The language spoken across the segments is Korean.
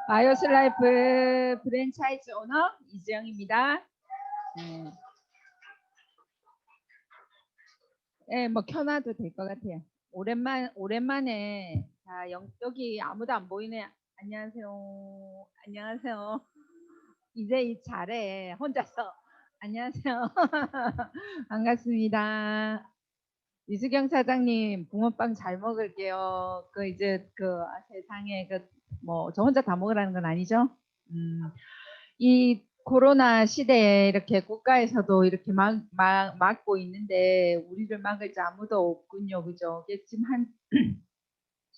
바이오슬라이프 프랜차이즈 오너 이지영입니다. 네, 뭐 켜놔도 될 것 같아요. 오랜만에 자, 여기 아무도 안 보이네. 안녕하세요. 안녕하세요. 이제 잘해 혼자서. 안녕하세요. 반갑습니다. 이수경 사장님, 붕어빵 잘 먹을게요. 이제 세상에 뭐 저 혼자 다 먹으라는 건 아니죠? 이 코로나 시대에 이렇게 국가에서도 이렇게 막고 있는데 우리를 막을 자 아무도 없군요. 그죠? 이게 지금 한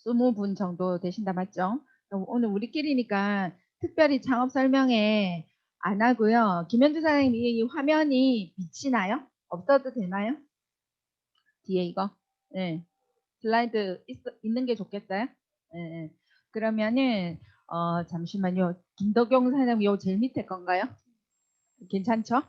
20분 정도 되신다 맞죠? 오늘 우리끼리니까 특별히 창업 설명회 안 하고요. 김현주 사장님 이 화면이 비치나요? 없어도 되나요? 뒤에 이거? 네. 슬라이드 있는 게 좋겠어요? 네. 그러면은 잠시만요. 김덕용 사장님 요 제일 밑에 건가요? 괜찮죠?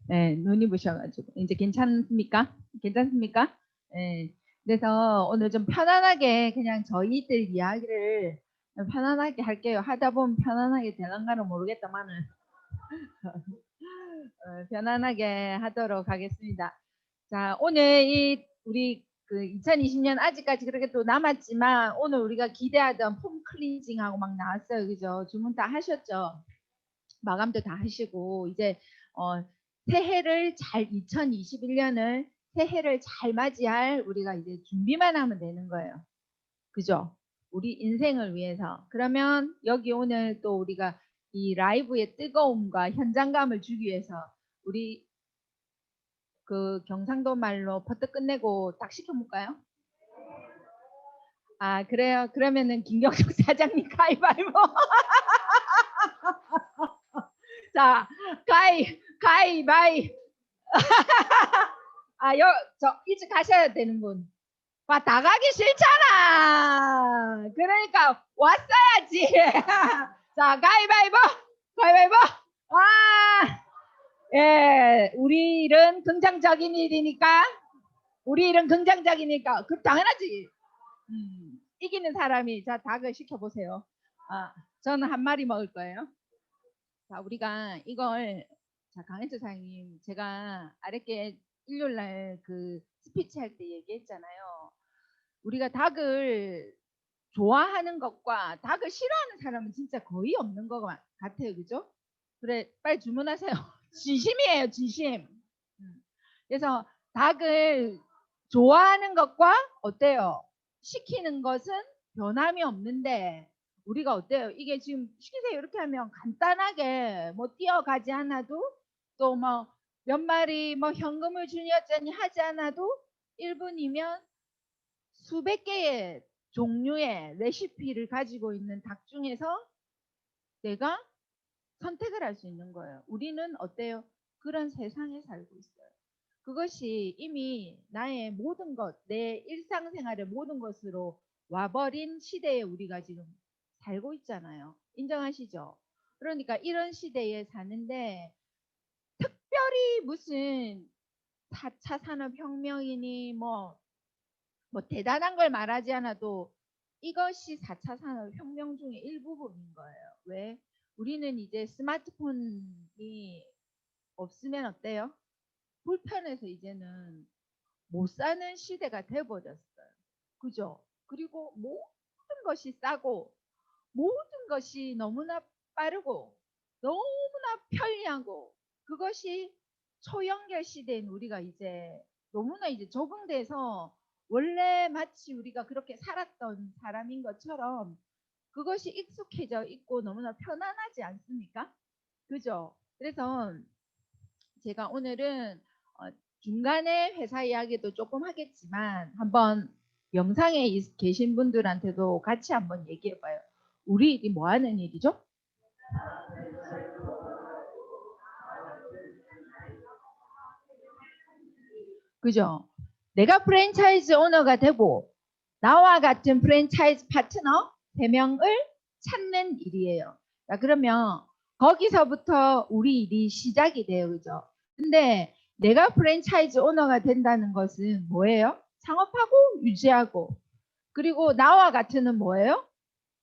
네, 눈이 부셔가지고 이제 괜찮습니까? 괜찮습니까? 네, 그래서 오늘 좀 편안하게 그냥 저희들 이야기를 편안하게 할게요. 하다 보면 편안하게 되는가는 모르겠다만은 편안하게 하도록 하겠습니다. 자, 오늘 우리 2020년 아직까지 그렇게 또 남았지만 오늘 우리가 기대하던 폼 클렌징하고 막 나왔어요. 그죠? 주문 다 하셨죠? 마감도 다 하시고 이제 새해를 2021년을 새해를 잘 맞이할 우리가 이제 준비만 하면 되는 거예요. 그죠? 우리 인생을 위해서. 그러면 여기 오늘 또 우리가 이 라이브의 뜨거움과 현장감을 주기 위해서 우리 경상도 말로 버뜩 끝내고 딱 시켜볼까요? 아, 그래요? 그러면은 김경숙 사장님 가위바위보. 자, 가위바위. 일찍 가셔야 되는 분. 다 가기 싫잖아. 그러니까 왔어야지. 자, 가위바위보. 예, 우리 일은 긍정적인 일이니까. 그럼 당연하지. 이기는 사람이 자 닭을 시켜보세요. 저는 한 마리 먹을 거예요. 자, 우리가 이걸 강현철 사장님 제가 아랫게 일요일날 스피치 할 때 얘기했잖아요. 우리가 닭을 좋아하는 것과 닭을 싫어하는 사람은 진짜 거의 없는 것 같아요. 그죠? 그래, 빨리 주문하세요. 진심이에요, 진심. 그래서 닭을 좋아하는 것과 어때요? 시키는 것은 변함이 없는데 우리가 어때요? 이게 지금 시키세요 이렇게 하면 간단하게 뭐 뛰어가지 않아도 또 뭐 몇 마리 뭐 현금을 주니 어쩌니 하지 않아도 1분이면 수백 개의 종류의 레시피를 가지고 있는 닭 중에서 내가 선택을 할 수 있는 거예요. 우리는 어때요? 그런 세상에 살고 있어요. 그것이 이미 나의 모든 것, 내 일상생활의 모든 것으로 와버린 시대에 우리가 지금 살고 있잖아요. 인정하시죠? 그러니까 이런 시대에 사는데 특별히 무슨 4차 산업혁명이니 뭐 대단한 걸 말하지 않아도 이것이 4차 산업혁명 중의 일부분인 거예요. 왜? 우리는 이제 스마트폰이 없으면 어때요? 불편해서 이제는 못 사는 시대가 돼버렸어요. 그죠? 그리고 모든 것이 싸고 모든 것이 너무나 빠르고 너무나 편리하고 그것이 초연결 시대인 우리가 이제 너무나 이제 적응돼서 원래 마치 우리가 그렇게 살았던 사람인 것처럼 그것이 익숙해져 있고 너무나 편안하지 않습니까? 그죠? 그래서 제가 오늘은 중간에 회사 이야기도 조금 하겠지만 한번 영상에 계신 분들한테도 같이 한번 얘기해 봐요. 우리 일이 뭐 하는 일이죠? 그죠? 내가 프랜차이즈 오너가 되고 나와 같은 프랜차이즈 파트너 3명을 찾는 일이에요. 자, 그러면 거기서부터 우리 일이 시작이 돼요. 그죠? 근데 내가 프랜차이즈 오너가 된다는 것은 뭐예요? 창업하고 유지하고 그리고 나와 같은은 뭐예요?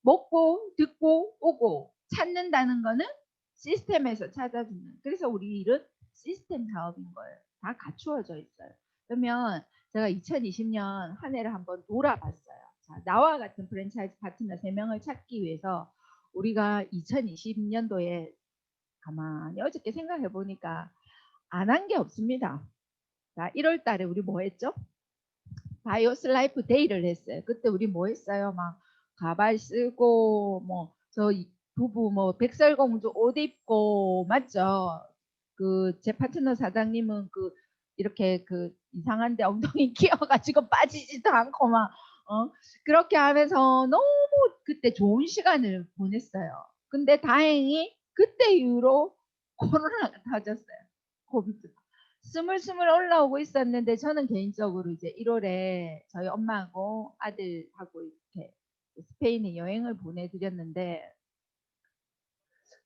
먹고 듣고 오고 찾는다는 거는 시스템에서 찾아주는. 그래서 우리 일은 시스템 사업인 거예요. 다 갖추어져 있어요. 그러면 제가 2020년 한 해를 한번 돌아봤어요. 자, 나와 같은 프랜차이즈 파트너 3명을 찾기 위해서 우리가 2020년도에 가만히 어저께 생각해 보니까 안 한 게 없습니다. 자, 1월 달에 우리 뭐 했죠? 바이오스 라이프 데이를 했어요. 그때 우리 뭐 했어요? 막 가발 쓰고 뭐 저 부부 뭐 백설공주 옷 입고 맞죠? 그 제 파트너 사장님은 그 이렇게 그 이상한데 엉덩이 끼어가지고 빠지지도 않고 막 그렇게 하면서 너무 그때 좋은 시간을 보냈어요. 근데 다행히 그때 이후로 코로나가 터졌어요. 코비드. 스물스물 올라오고 있었는데 저는 개인적으로 이제 1월에 저희 엄마하고 아들하고 이렇게 스페인에 여행을 보내드렸는데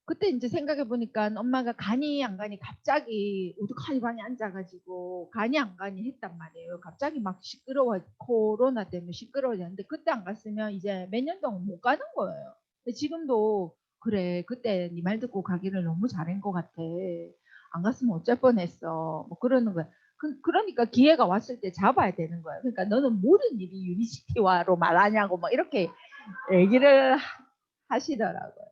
그때 이제 생각해 보니까 엄마가 가니 안 가니 갑자기 우두커니 방에 앉아가지고 가니 안 가니 했단 말이에요. 갑자기 막 시끄러워 코로나 때문에 시끄러워졌는데 그때 안 갔으면 이제 몇 년 동안 못 가는 거예요. 근데 지금도 그래 그때 네 말 듣고 가기를 너무 잘한 것 같아. 안 갔으면 어쩔 뻔했어. 뭐 그러는 거야. 그러니까 기회가 왔을 때 잡아야 되는 거야. 그러니까 너는 모든 일이 유니시티화로 말하냐고 막 이렇게 얘기를 하시더라고요.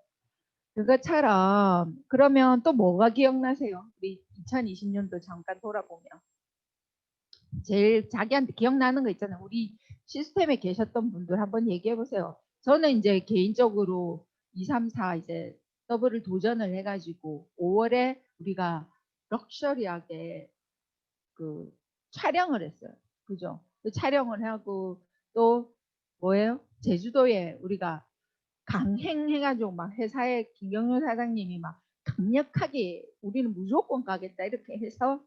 그것처럼 그러면 또 뭐가 기억나세요? 우리 2020년도 잠깐 돌아보면 제일 자기한테 기억나는 거 있잖아요. 우리 시스템에 계셨던 분들 한번 얘기해 보세요. 저는 이제 개인적으로 2, 3, 4 이제 더블을 도전을 해가지고 5월에 우리가 럭셔리하게 그 촬영을 했어요. 그죠? 그 촬영을 하고 또 뭐예요? 제주도에 우리가 강행해가지고 막 회사에 김경률 사장님이 막 강력하게 우리는 무조건 가겠다 이렇게 해서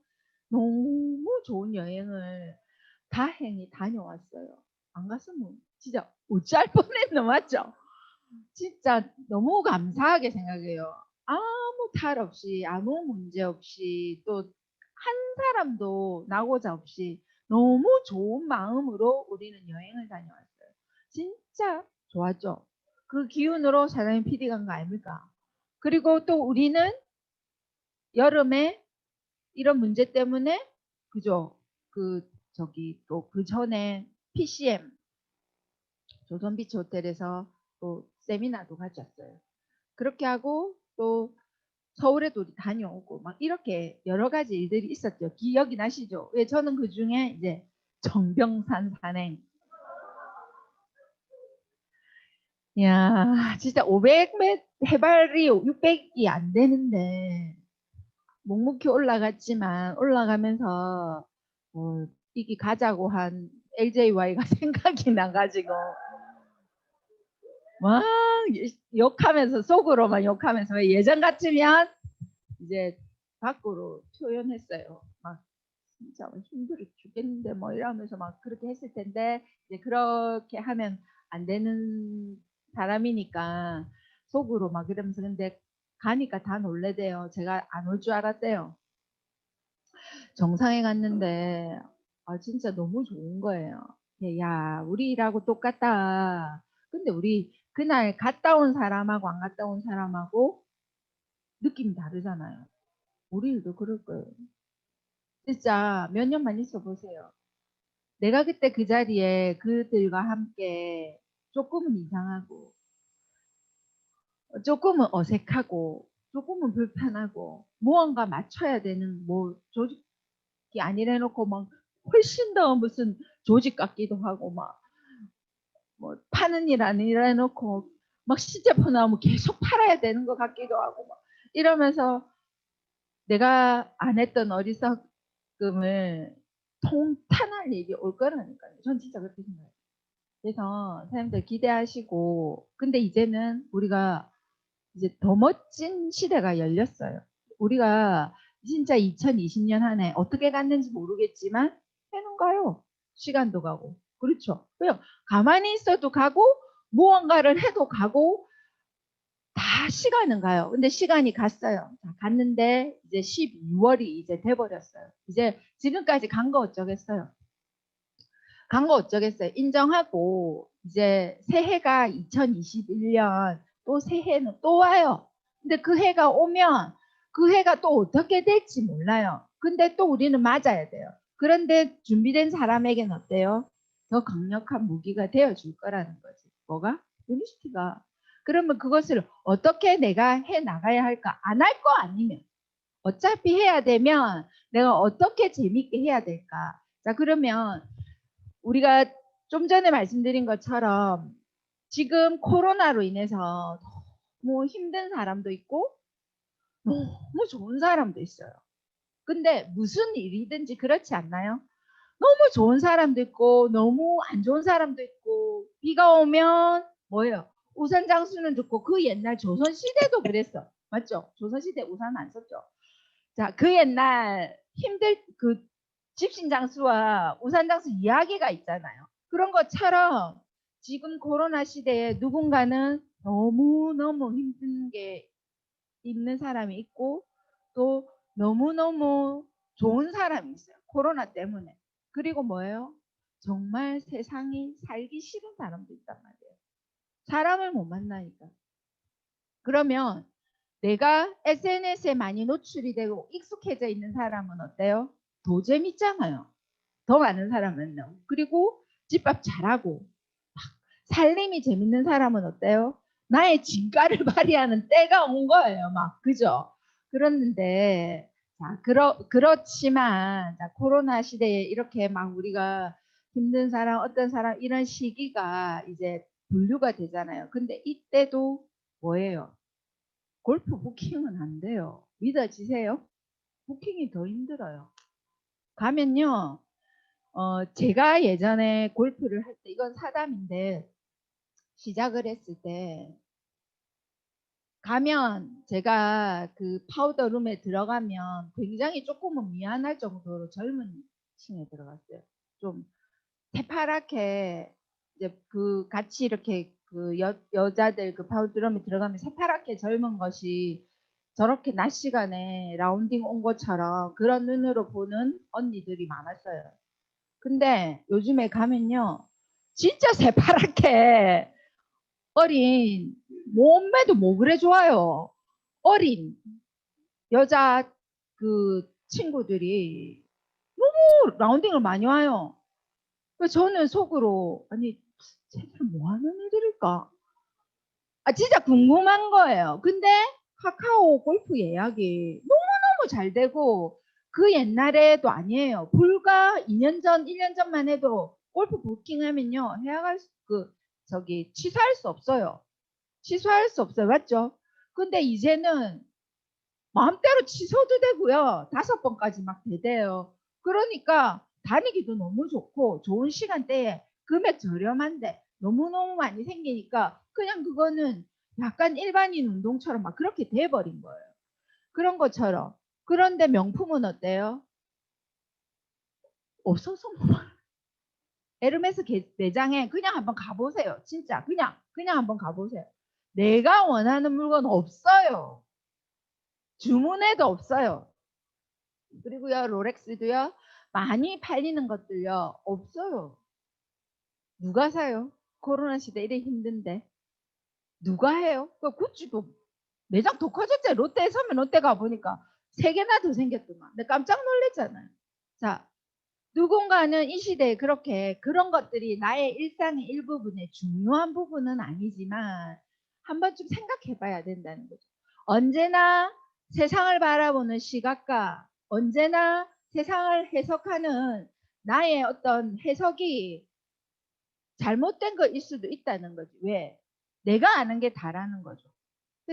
너무 좋은 여행을 다행히 다녀왔어요. 안 갔으면 진짜 어찌할 뻔했노 맞죠? 진짜 너무 감사하게 생각해요. 아무 탈 없이 아무 문제 없이 또 한 사람도 나고자 없이 너무 좋은 마음으로 우리는 여행을 다녀왔어요. 진짜 좋았죠. 그 기운으로 사장님 PD 간 거 아닙니까? 그리고 또 우리는 여름에 이런 문제 때문에 그죠? 그 저기 또 그 전에 PCM 조선비치 호텔에서 또 세미나도 가졌어요. 그렇게 하고 또 서울에도 다녀오고 막 이렇게 여러 가지 일들이 있었죠. 기억이 나시죠? 왜 저는 그 중에 이제 정병산 산행. 야, 진짜 500m 해발이 600이 안 되는데 묵묵히 올라갔지만 올라가면서 이기 가자고 한 LJY가 생각이 나가지고 막 욕하면서 속으로만 욕하면서 왜 예전 같으면 이제 밖으로 표현했어요. 막 진짜 힘들어 죽겠는데 뭐 이러면서 막 그렇게 했을 텐데 이제 그렇게 하면 안 되는 사람이니까 속으로 막 이러면서 근데 가니까 다 놀래대요. 제가 안 올 줄 알았대요. 정상에 갔는데 진짜 너무 좋은 거예요. 야 우리 일하고 똑같다. 근데 우리 그날 갔다 온 사람하고 안 갔다 온 사람하고 느낌이 다르잖아요. 우리 일도 그럴 거예요. 진짜 몇 년만 있어 보세요. 내가 그때 그 자리에 그들과 함께 조금은 이상하고 조금은 어색하고 조금은 불편하고 무언가 맞춰야 되는 뭐 조직이 아니라 놓고 막 훨씬 더 무슨 조직 같기도 하고 막 뭐 파는 일 아니라 놓고 막 신제품 나오면 계속 팔아야 되는 것 같기도 하고 막 이러면서 내가 안 했던 어리석음을 통탄할 일이 올 거라니까요. 전 진짜 그렇게 생각해요. 그래서 사람들 기대하시고 근데 이제는 우리가 이제 더 멋진 시대가 열렸어요. 우리가 진짜 2020년 한 해 어떻게 갔는지 모르겠지만 해는 가요. 시간도 가고. 그렇죠. 그냥 가만히 있어도 가고 무언가를 해도 가고 다 시간은 가요. 근데 시간이 갔어요. 자, 갔는데 이제 12월이 이제 돼버렸어요. 이제 지금까지 간 거 어쩌겠어요. 간 거 어쩌겠어요. 인정하고 이제 새해가 2021년 또 새해는 또 와요. 근데 그 해가 오면 그 해가 또 어떻게 될지 몰라요. 근데 또 우리는 맞아야 돼요. 그런데 준비된 사람에게는 어때요? 더 강력한 무기가 되어줄 거라는 거지. 뭐가? 유니스티가. 그러면 그것을 어떻게 내가 해 나가야 할까? 안 할 거 아니면. 어차피 해야 되면 내가 어떻게 재밌게 해야 될까? 자, 그러면 우리가 좀 전에 말씀드린 것처럼 지금 코로나로 인해서 너무 힘든 사람도 있고 너무 좋은 사람도 있어요. 근데 무슨 일이든지 그렇지 않나요? 너무 좋은 사람도 있고 너무 안 좋은 사람도 있고 비가 오면 뭐예요? 우산 장수는 좋고 그 옛날 조선시대도 그랬어. 맞죠? 조선시대 우산 안 썼죠. 자, 그 옛날 힘들 그 집신장수와 우산장수 이야기가 있잖아요. 그런 것처럼 지금 코로나 시대에 누군가는 너무너무 힘든 게 있는 사람이 있고 또 너무너무 좋은 사람이 있어요. 코로나 때문에. 그리고 뭐예요? 정말 세상이 살기 싫은 사람도 있단 말이에요. 사람을 못 만나니까. 그러면 내가 SNS에 많이 노출이 되고 익숙해져 있는 사람은 어때요? 더 재밌잖아요. 더 많은 사람 만나고. 그리고 집밥 잘하고 살림이 재밌는 사람은 어때요? 나의 진가를 발휘하는 때가 온 거예요. 막 그죠? 그렇는데 자, 그렇지만 자, 코로나 시대에 이렇게 막 우리가 힘든 사람 어떤 사람 이런 시기가 이제 분류가 되잖아요. 근데 이때도 뭐예요? 골프 부킹은 안 돼요. 믿어지세요? 부킹이 더 힘들어요. 가면요. 제가 예전에 골프를 할 때 이건 사담인데 시작을 했을 때 가면 제가 그 파우더 룸에 들어가면 굉장히 조금은 미안할 정도로 젊은 층에 들어갔어요. 좀 새파랗게 이제 그 같이 이렇게 그 여자들 그 파우더 룸에 들어가면 새파랗게 젊은 것이 저렇게 낮 시간에 라운딩 온 것처럼 그런 눈으로 보는 언니들이 많았어요. 근데 요즘에 가면요. 진짜 새파랗게 어린 몸매도 뭐 그래 좋아요. 어린 여자 그 친구들이 너무 라운딩을 많이 와요. 그래서 저는 속으로 아니 쟤들 뭐 하는 애들일까? 아 진짜 궁금한 거예요. 근데 카카오 골프 예약이 너무너무 잘 되고 그 옛날에도 아니에요. 불과 2년 전, 1년 전만 해도 골프 부킹하면요. 예약할 그 저기 취소할 수 없어요. 취소할 수 없어요. 맞죠? 근데 이제는 마음대로 취소도 되고요. 5번까지 막 되대요. 그러니까 다니기도 너무 좋고 좋은 시간대에 금액 저렴한데 너무너무 많이 생기니까 그냥 그거는 약간 일반인 운동처럼 막 그렇게 돼버린 거예요. 그런 것처럼. 그런데 명품은 어때요? 없어서 에르메스 매장에 그냥 한번 가보세요. 진짜 그냥 한번 가보세요. 내가 원하는 물건 없어요. 주문해도 없어요. 그리고요 롤렉스도요 많이 팔리는 것들요 없어요. 누가 사요? 코로나 시대 이래 힘든데 누가 해요? 그 구찌도 매장 더 커졌죠. 롯데에 서면 롯데 가보니까 3개나 더 생겼더만. 근데 깜짝 놀랐잖아요. 자, 누군가는 이 시대에 그렇게 그런 것들이 나의 일상의 일부분의 중요한 부분은 아니지만 한 번쯤 생각해 봐야 된다는 거죠. 언제나 세상을 바라보는 시각과 언제나 세상을 해석하는 나의 어떤 해석이 잘못된 거일 수도 있다는 거지. 왜? 내가 아는 게 다라는 거죠.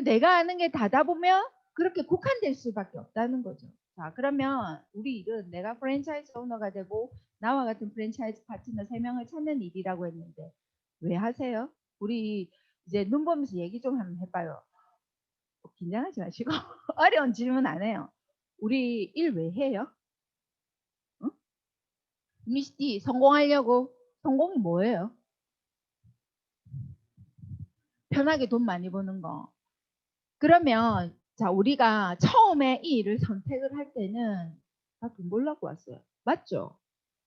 내가 아는 게 다다 보면 그렇게 국한될 수밖에 없다는 거죠. 자, 그러면 우리 일은 내가 프랜차이즈 오너가 되고 나와 같은 프랜차이즈 파트너 3명을 찾는 일이라고 했는데 왜 하세요? 우리 이제 눈 보면서 얘기 좀 한번 해봐요. 긴장하지 마시고 어려운 질문 안 해요. 우리 일 왜 해요? 응? 미스티 성공하려고 성공이 뭐예요? 편하게 돈 많이 버는 거. 그러면 자 우리가 처음에 이 일을 선택을 할 때는 다 돈 벌려고 왔어요. 맞죠?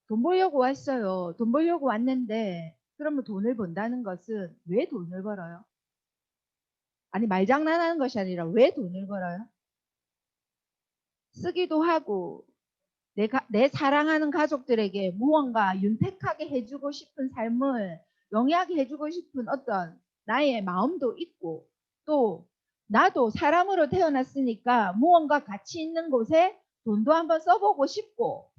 돈 벌려고 왔어요. 돈 벌려고 왔는데 그러면 돈을 번다는 것은 왜 돈을 벌어요? 아니 말장난하는 것이 아니라 왜 돈을 벌어요? 쓰기도 하고 내 사랑하는 가족들에게 무언가 윤택하게 해주고 싶은 삶을 영리하게 해주고 싶은 어떤 나의 마음도 있고 또 나도 사람으로 태어났으니까 무언가 가치 있는 곳에 돈도 한번 써보고 싶고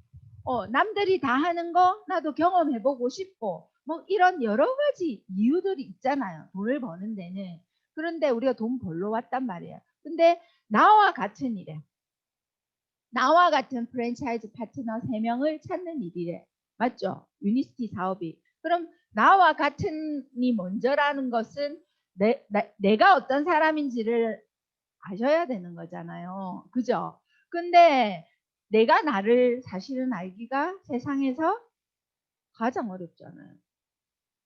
남들이 다 하는 거 나도 경험해보고 싶고 뭐 이런 여러 가지 이유들이 있잖아요. 돈을 버는 데는. 그런데 우리가 돈 벌러 왔단 말이에요. 근데 나와 같은 일에 나와 같은 프랜차이즈 파트너 3명을 찾는 일이래. 맞죠? 유니스티 사업이. 그럼 나와 같은이 먼저라는 것은 내가 어떤 사람인지를 아셔야 되는 거잖아요. 그죠? 근데 내가 나를 사실은 알기가 세상에서 가장 어렵잖아요.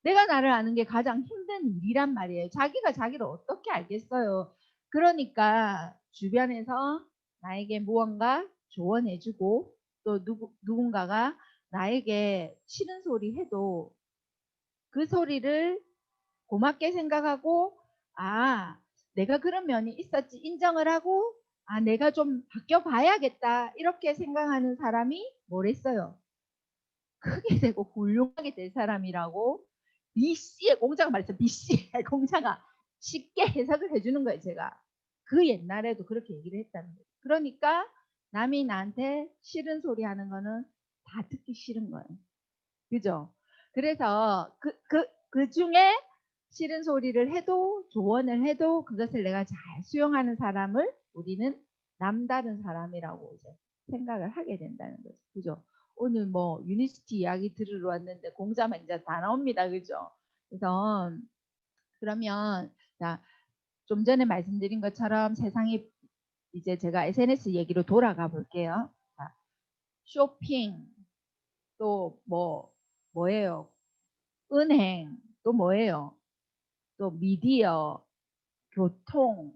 내가 나를 아는 게 가장 힘든 일이란 말이에요. 자기가 자기를 어떻게 알겠어요. 그러니까 주변에서 나에게 무언가 조언해주고 또 누군가가 나에게 싫은 소리 해도 그 소리를 고맙게 생각하고 아 내가 그런 면이 있었지 인정을 하고 아 내가 좀 바뀌어 봐야겠다 이렇게 생각하는 사람이 뭐랬어요. 크게 되고 훌륭하게 될 사람이라고 BC의 공자가 말했어요. BC의 공자가 쉽게 해석을 해주는 거예요. 제가 그 옛날에도 그렇게 얘기를 했다는 거예요. 그러니까 남이 나한테 싫은 소리 하는 거는 다 듣기 싫은 거예요. 그죠? 그래서 그 중에 싫은 소리를 해도 조언을 해도 그것을 내가 잘 수용하는 사람을 우리는 남다른 사람이라고 이제 생각을 하게 된다는 거죠. 그죠? 오늘 뭐 유니스티 이야기 들으러 왔는데 공자만 이제 다 나옵니다. 그죠? 그래서 그러면 자, 좀 전에 말씀드린 것처럼 세상이 이제 제가 SNS 얘기로 돌아가 볼게요. 자, 쇼핑 또 뭐예요? 은행 또 뭐예요? 또 미디어, 교통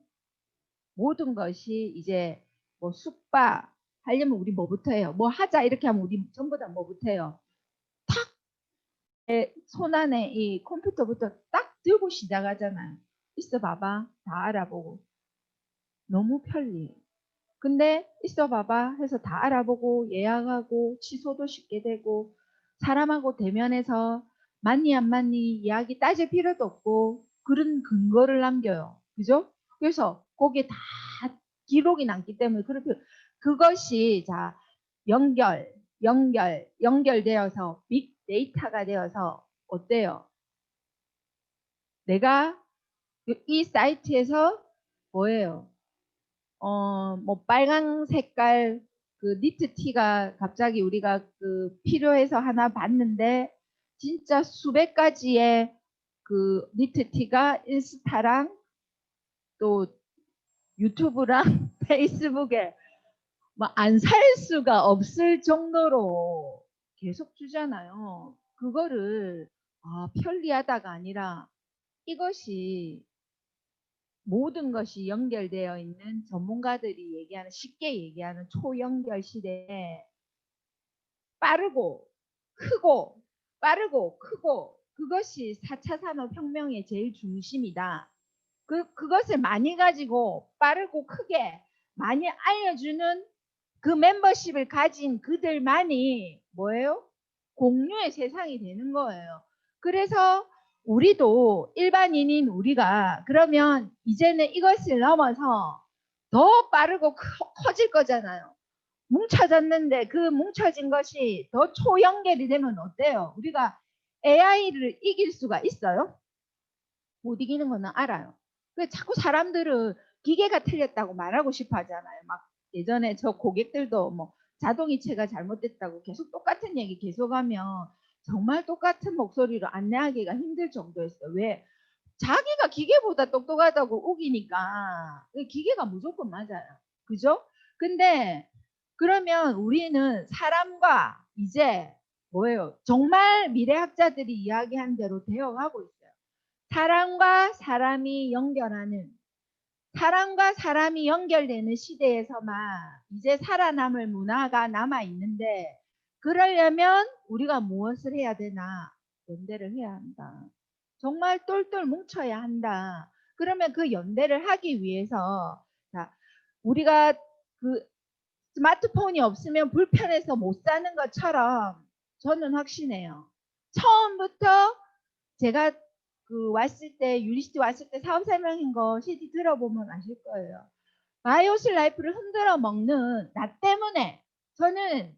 모든 것이 이제 뭐 숙박 하려면 우리 뭐부터 해요? 뭐 하자 이렇게 하면 우리 전부 다 뭐부터 해요? 탁 손 안에 이 컴퓨터부터 딱 들고 시작하잖아요. 있어 봐봐 다 알아보고 너무 편리해. 근데 있어 봐봐 해서 다 알아보고 예약하고 취소도 쉽게 되고 사람하고 대면해서 맞니 안 맞니 이야기 따질 필요도 없고 그런 근거를 남겨요. 그죠? 그래서 거기에 다 기록이 남기 때문에 그렇게 그것이 자 연결되어서 빅데이터가 되어서 어때요? 내가 이 사이트에서 뭐예요? 뭐 빨강 색깔 그 니트 티가 갑자기 우리가 그 필요해서 하나 봤는데 진짜 수백 가지의 그 니트 티가 인스타랑 또 유튜브랑 페이스북에 뭐 안 살 수가 없을 정도로 계속 주잖아요. 그거를 편리하다가 아니라 이것이 모든 것이 연결되어 있는 전문가들이 얘기하는 쉽게 얘기하는 초연결 시대에 빠르고 크고 빠르고 크고 그것이 4차 산업혁명의 제일 중심이다. 그것을 많이 가지고 빠르고 크게 많이 알려주는 그 멤버십을 가진 그들만이 뭐예요? 공유의 세상이 되는 거예요. 그래서 우리도 일반인인 우리가 그러면 이제는 이것을 넘어서 더 빠르고 커질 거잖아요. 뭉쳐졌는데 그 뭉쳐진 것이 더 초연결이 되면 어때요? 우리가 AI를 이길 수가 있어요? 못 이기는 거는 알아요. 그 자꾸 사람들은 기계가 틀렸다고 말하고 싶어 하잖아요. 막 예전에 저 고객들도 뭐 자동이체가 잘못됐다고 계속 똑같은 얘기 계속하면 정말 똑같은 목소리로 안내하기가 힘들 정도였어요. 왜? 자기가 기계보다 똑똑하다고 우기니까 기계가 무조건 맞아요. 그죠? 근데 그러면 우리는 사람과 이제 뭐예요? 정말 미래학자들이 이야기한 대로 되어가고 있어요. 사람과 사람이 연결하는 사람과 사람이 연결되는 시대에서만 이제 살아남을 문화가 남아 있는데 그러려면 우리가 무엇을 해야 되나? 연대를 해야 한다. 정말 똘똘 뭉쳐야 한다. 그러면 그 연대를 하기 위해서 자, 우리가 그 스마트폰이 없으면 불편해서 못 사는 것처럼 저는 확신해요. 처음부터 제가 그 왔을 때 유니시티 왔을 때 사업 설명인 거 CD 들어보면 아실 거예요. 바이오실 라이프를 흔들어 먹는 나 때문에 저는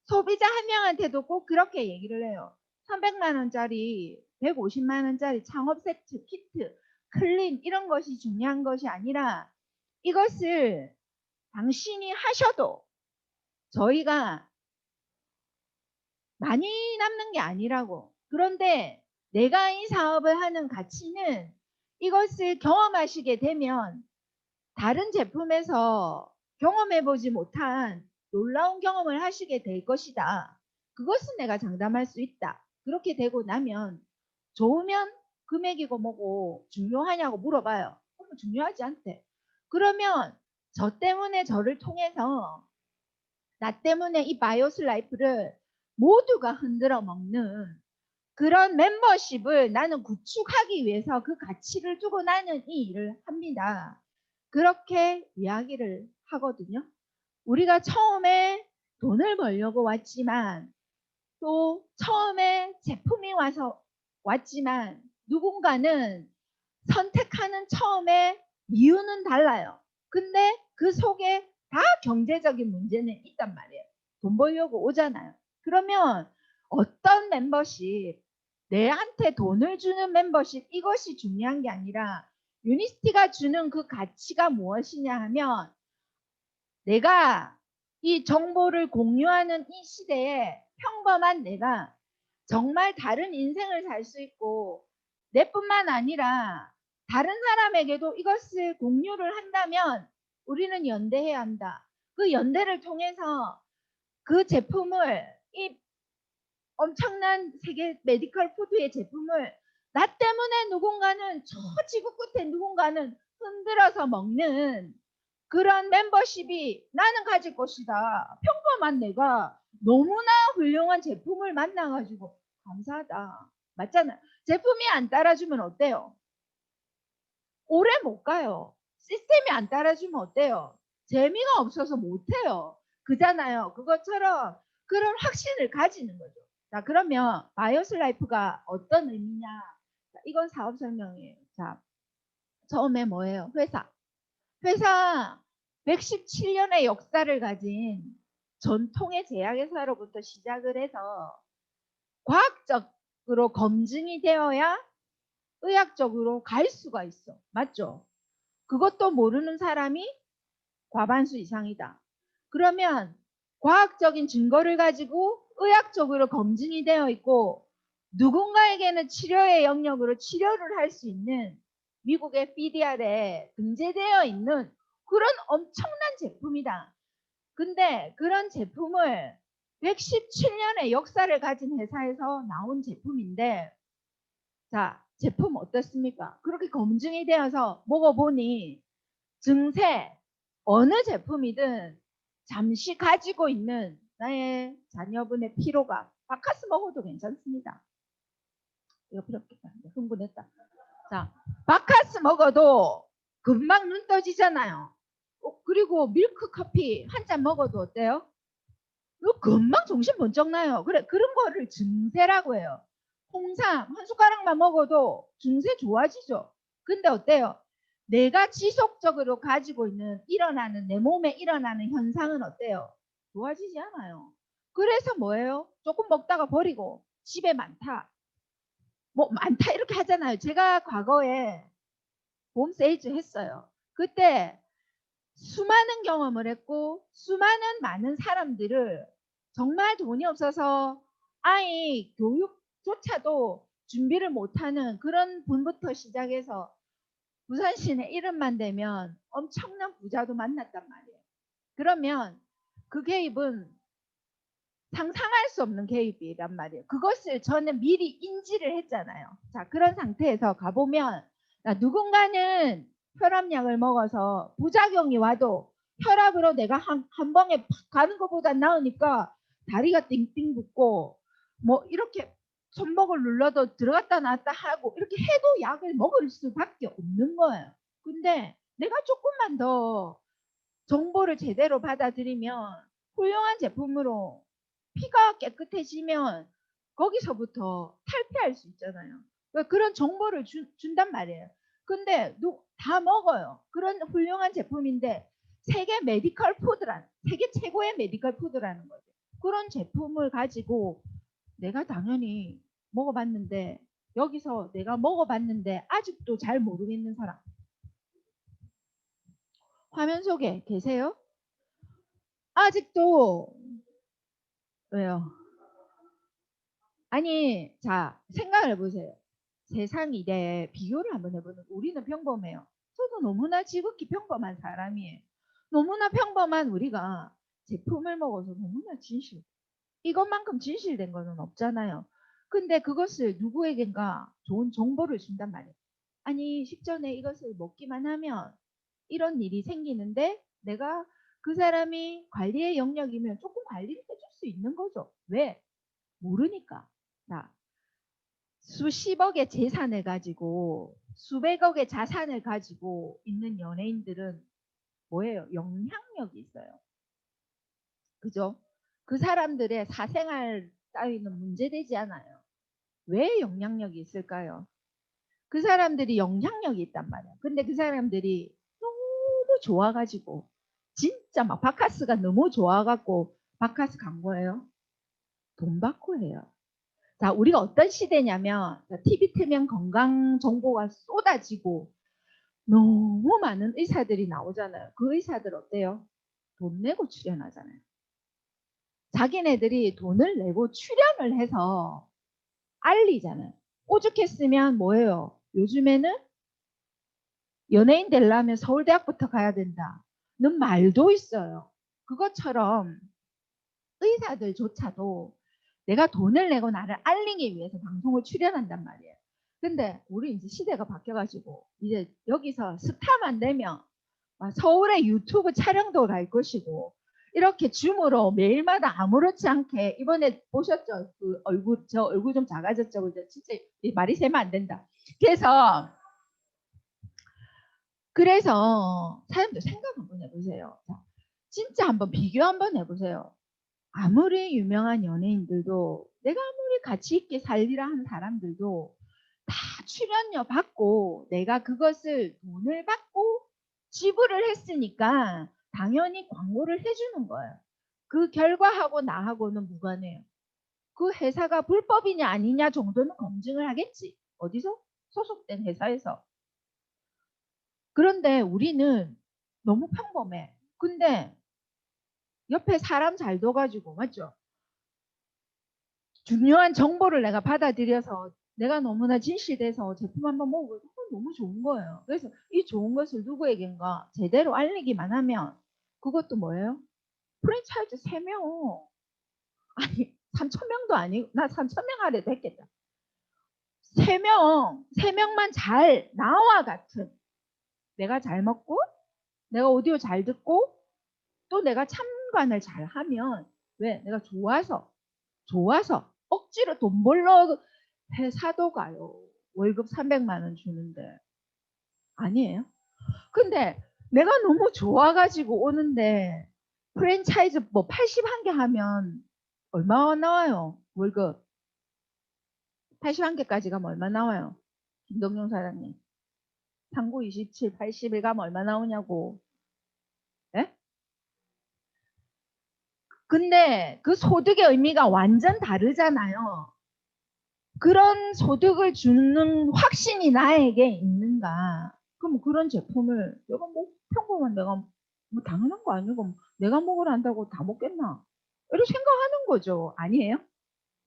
소비자 한 명한테도 꼭 그렇게 얘기를 해요. 300만 원짜리, 150만 원짜리 창업 세트, 키트, 클린 이런 것이 중요한 것이 아니라 이것을 당신이 하셔도 저희가 많이 남는 게 아니라고. 그런데 내가 이 사업을 하는 가치는 이것을 경험하시게 되면 다른 제품에서 경험해보지 못한 놀라운 경험을 하시게 될 것이다. 그것은 내가 장담할 수 있다. 그렇게 되고 나면 좋으면 금액이고 뭐고 중요하냐고 물어봐요. 그러면 중요하지 않대. 그러면 저 때문에 저를 통해서 나 때문에 이 바이오스 라이프를 모두가 흔들어 먹는 그런 멤버십을 나는 구축하기 위해서 그 가치를 두고 나는 이 일을 합니다. 그렇게 이야기를 하거든요. 우리가 처음에 돈을 벌려고 왔지만 또 처음에 제품이 와서 왔지만 누군가는 선택하는 처음에 이유는 달라요. 근데 그 속에 다 경제적인 문제는 있단 말이에요. 돈 벌려고 오잖아요. 그러면 어떤 멤버십, 내한테 돈을 주는 멤버십 이것이 중요한 게 아니라 유니스티가 주는 그 가치가 무엇이냐 하면 내가 이 정보를 공유하는 이 시대에 평범한 내가 정말 다른 인생을 살 수 있고 내뿐만 아니라 다른 사람에게도 이것을 공유를 한다면 우리는 연대해야 한다. 그 연대를 통해서 그 제품을 이 엄청난 세계 메디컬 푸드의 제품을 나 때문에 누군가는 저 지구 끝에 누군가는 흔들어서 먹는 그런 멤버십이 나는 가질 것이다. 평범한 내가 너무나 훌륭한 제품을 만나가지고 감사하다. 맞잖아요. 제품이 안 따라주면 어때요? 오래 못 가요. 시스템이 안 따라주면 어때요? 재미가 없어서 못해요. 그잖아요. 그것처럼 그런 확신을 가지는 거죠. 자, 그러면 바이오스 라이프가 어떤 의미냐? 자, 이건 사업 설명이에요. 자, 처음에 뭐예요? 회사 117년의 역사를 가진 전통의 제약회사로부터 시작을 해서 과학적으로 검증이 되어야 의학적으로 갈 수가 있어. 맞죠? 그것도 모르는 사람이 과반수 이상이다. 그러면 과학적인 증거를 가지고 의학적으로 검증이 되어 있고 누군가에게는 치료의 영역으로 치료를 할 수 있는 미국의 PDR에 등재되어 있는 그런 엄청난 제품이다. 근데 그런 제품을 117년의 역사를 가진 회사에서 나온 제품인데 자, 제품 어떻습니까? 그렇게 검증이 되어서 먹어보니 증세 어느 제품이든 잠시 가지고 있는 나의 자녀분의 피로가 바카스 먹어도 괜찮습니다. 이거 필요 없겠다. 흥분했다. 자, 바카스 먹어도 금방 눈 떠지잖아요. 그리고 밀크 커피 한 잔 먹어도 어때요? 이거 금방 정신 번쩍 나요. 그래, 그런 거를 증세라고 해요. 홍삼 한 숟가락만 먹어도 증세 좋아지죠. 근데 어때요? 내가 지속적으로 가지고 있는 일어나는 내 몸에 일어나는 현상은 어때요? 좋아지지 않아요. 그래서 뭐예요? 조금 먹다가 버리고 집에 많다. 뭐 많다 이렇게 하잖아요. 제가 과거에 봄 세일즈 했어요. 그때 수많은 경험을 했고 수많은 많은 사람들을 정말 돈이 없어서 아이 교육조차도 준비를 못하는 그런 분부터 시작해서 부산시내 이름만 되면 엄청난 부자도 만났단 말이에요. 그러면 그 개입은 상상할 수 없는 개입이란 말이에요. 그것을 저는 미리 인지를 했잖아요. 자, 그런 상태에서 가보면 누군가는 혈압약을 먹어서 부작용이 와도 혈압으로 내가 한 방에 팍 가는 것보다 나으니까 다리가 띵띵 붓고 뭐 이렇게 손목을 눌러도 들어갔다 나왔다 하고 이렇게 해도 약을 먹을 수밖에 없는 거예요. 근데 내가 조금만 더 정보를 제대로 받아들이면 훌륭한 제품으로 피가 깨끗해지면 거기서부터 탈피할 수 있잖아요. 그러니까 그런 정보를 준단 말이에요. 근데 다 먹어요. 그런 훌륭한 제품인데 세계 메디컬 푸드란, 세계 최고의 메디컬 푸드라는 거죠. 그런 제품을 가지고 내가 당연히 먹어봤는데, 여기서 내가 먹어봤는데 아직도 잘 모르겠는 사람 화면 속에 계세요? 아직도. 왜요? 아니, 자, 생각을 해보세요. 세상 이래 비교를 한번 해보는, 우리는 평범해요. 저도 너무나 지극히 평범한 사람이에요. 너무나 평범한 우리가 제품을 먹어서 너무나 진실. 이것만큼 진실된 거는 없잖아요. 근데 그것을 누구에겐가 좋은 정보를 준단 말이에요. 아니, 식전에 이것을 먹기만 하면 이런 일이 생기는데 내가 그 사람이 관리의 영역이면 조금 관리를 해줄 수 있는 거죠. 왜? 모르니까. 자, 수십억의 재산을 가지고 수백억의 자산을 가지고 있는 연예인들은 뭐예요? 영향력이 있어요. 그죠? 그 사람들의 사생활 따위는 문제되지 않아요. 왜 영향력이 있을까요? 그 사람들이 영향력이 있단 말이야. 근데 그 사람들이 너무 좋아가지고 진짜 막 바카스가 너무 좋아갖고 바카스 간 거예요. 돈 받고 해요. 자, 우리가 어떤 시대냐면 TV 틀면 건강 정보가 쏟아지고 너무 많은 의사들이 나오잖아요. 그 의사들 어때요? 돈 내고 출연하잖아요. 자기네들이 돈을 내고 출연을 해서 알리잖아요. 오죽했으면 뭐예요? 요즘에는 연예인 되려면 서울대학부터 가야 된다는 말도 있어요. 그것처럼 의사들조차도 내가 돈을 내고 나를 알리기 위해서 방송을 출연한단 말이에요. 근데 우리 이제 시대가 바뀌어가지고 이제 여기서 스타만 되면 서울에 유튜브 촬영도 갈 것이고 이렇게 줌으로 매일마다 아무렇지 않게 이번에 보셨죠? 그 얼굴 저 얼굴 좀 작아졌죠? 그죠? 진짜 말이 세면 안 된다. 그래서 사람들 생각 한번 해보세요. 자, 진짜 한번 비교 한번 해보세요. 아무리 유명한 연예인들도 내가 아무리 가치 있게 살리라 하는 사람들도 다 출연료 받고 내가 그것을 돈을 받고 지불을 했으니까 당연히 광고를 해주는 거예요. 그 결과하고 나하고는 무관해요. 그 회사가 불법이냐 아니냐 정도는 검증을 하겠지. 어디서? 소속된 회사에서. 그런데 우리는 너무 평범해. 근데 옆에 사람 잘 둬가지고 맞죠? 중요한 정보를 내가 받아들여서 내가 너무나 진실돼서 제품 한번 먹어보고 너무 좋은 거예요. 그래서 이 좋은 것을 누구에겐가 제대로 알리기만 하면 그것도 뭐예요? 프랜차이즈 3명. 아니 3,000명도 아니고 나 3,000명 하래도 했겠다. 3명만 잘 나와 같은 내가 잘 먹고 내가 오디오 잘 듣고 또 내가 참관을 잘 하면 왜? 내가 좋아서 억지로 돈 벌러 회사도 가요. 월급 300만 원 주는데 아니에요? 근데 내가 너무 좋아가지고 오는데 프랜차이즈 뭐 81개 하면 얼마 나와요? 월급 81개까지 가면 얼마 나와요? 김동용 사장님 39, 27, 81 가면 얼마 나오냐고. 예? 근데 그 소득의 의미가 완전 다르잖아요. 그런 소득을 주는 확신이 나에게 있는가? 그럼 그런 제품을 내가 뭐 평범한 내가 뭐 당연한 거 아니고 내가 먹으러 한다고 다 먹겠나? 이렇게 생각하는 거죠. 아니에요?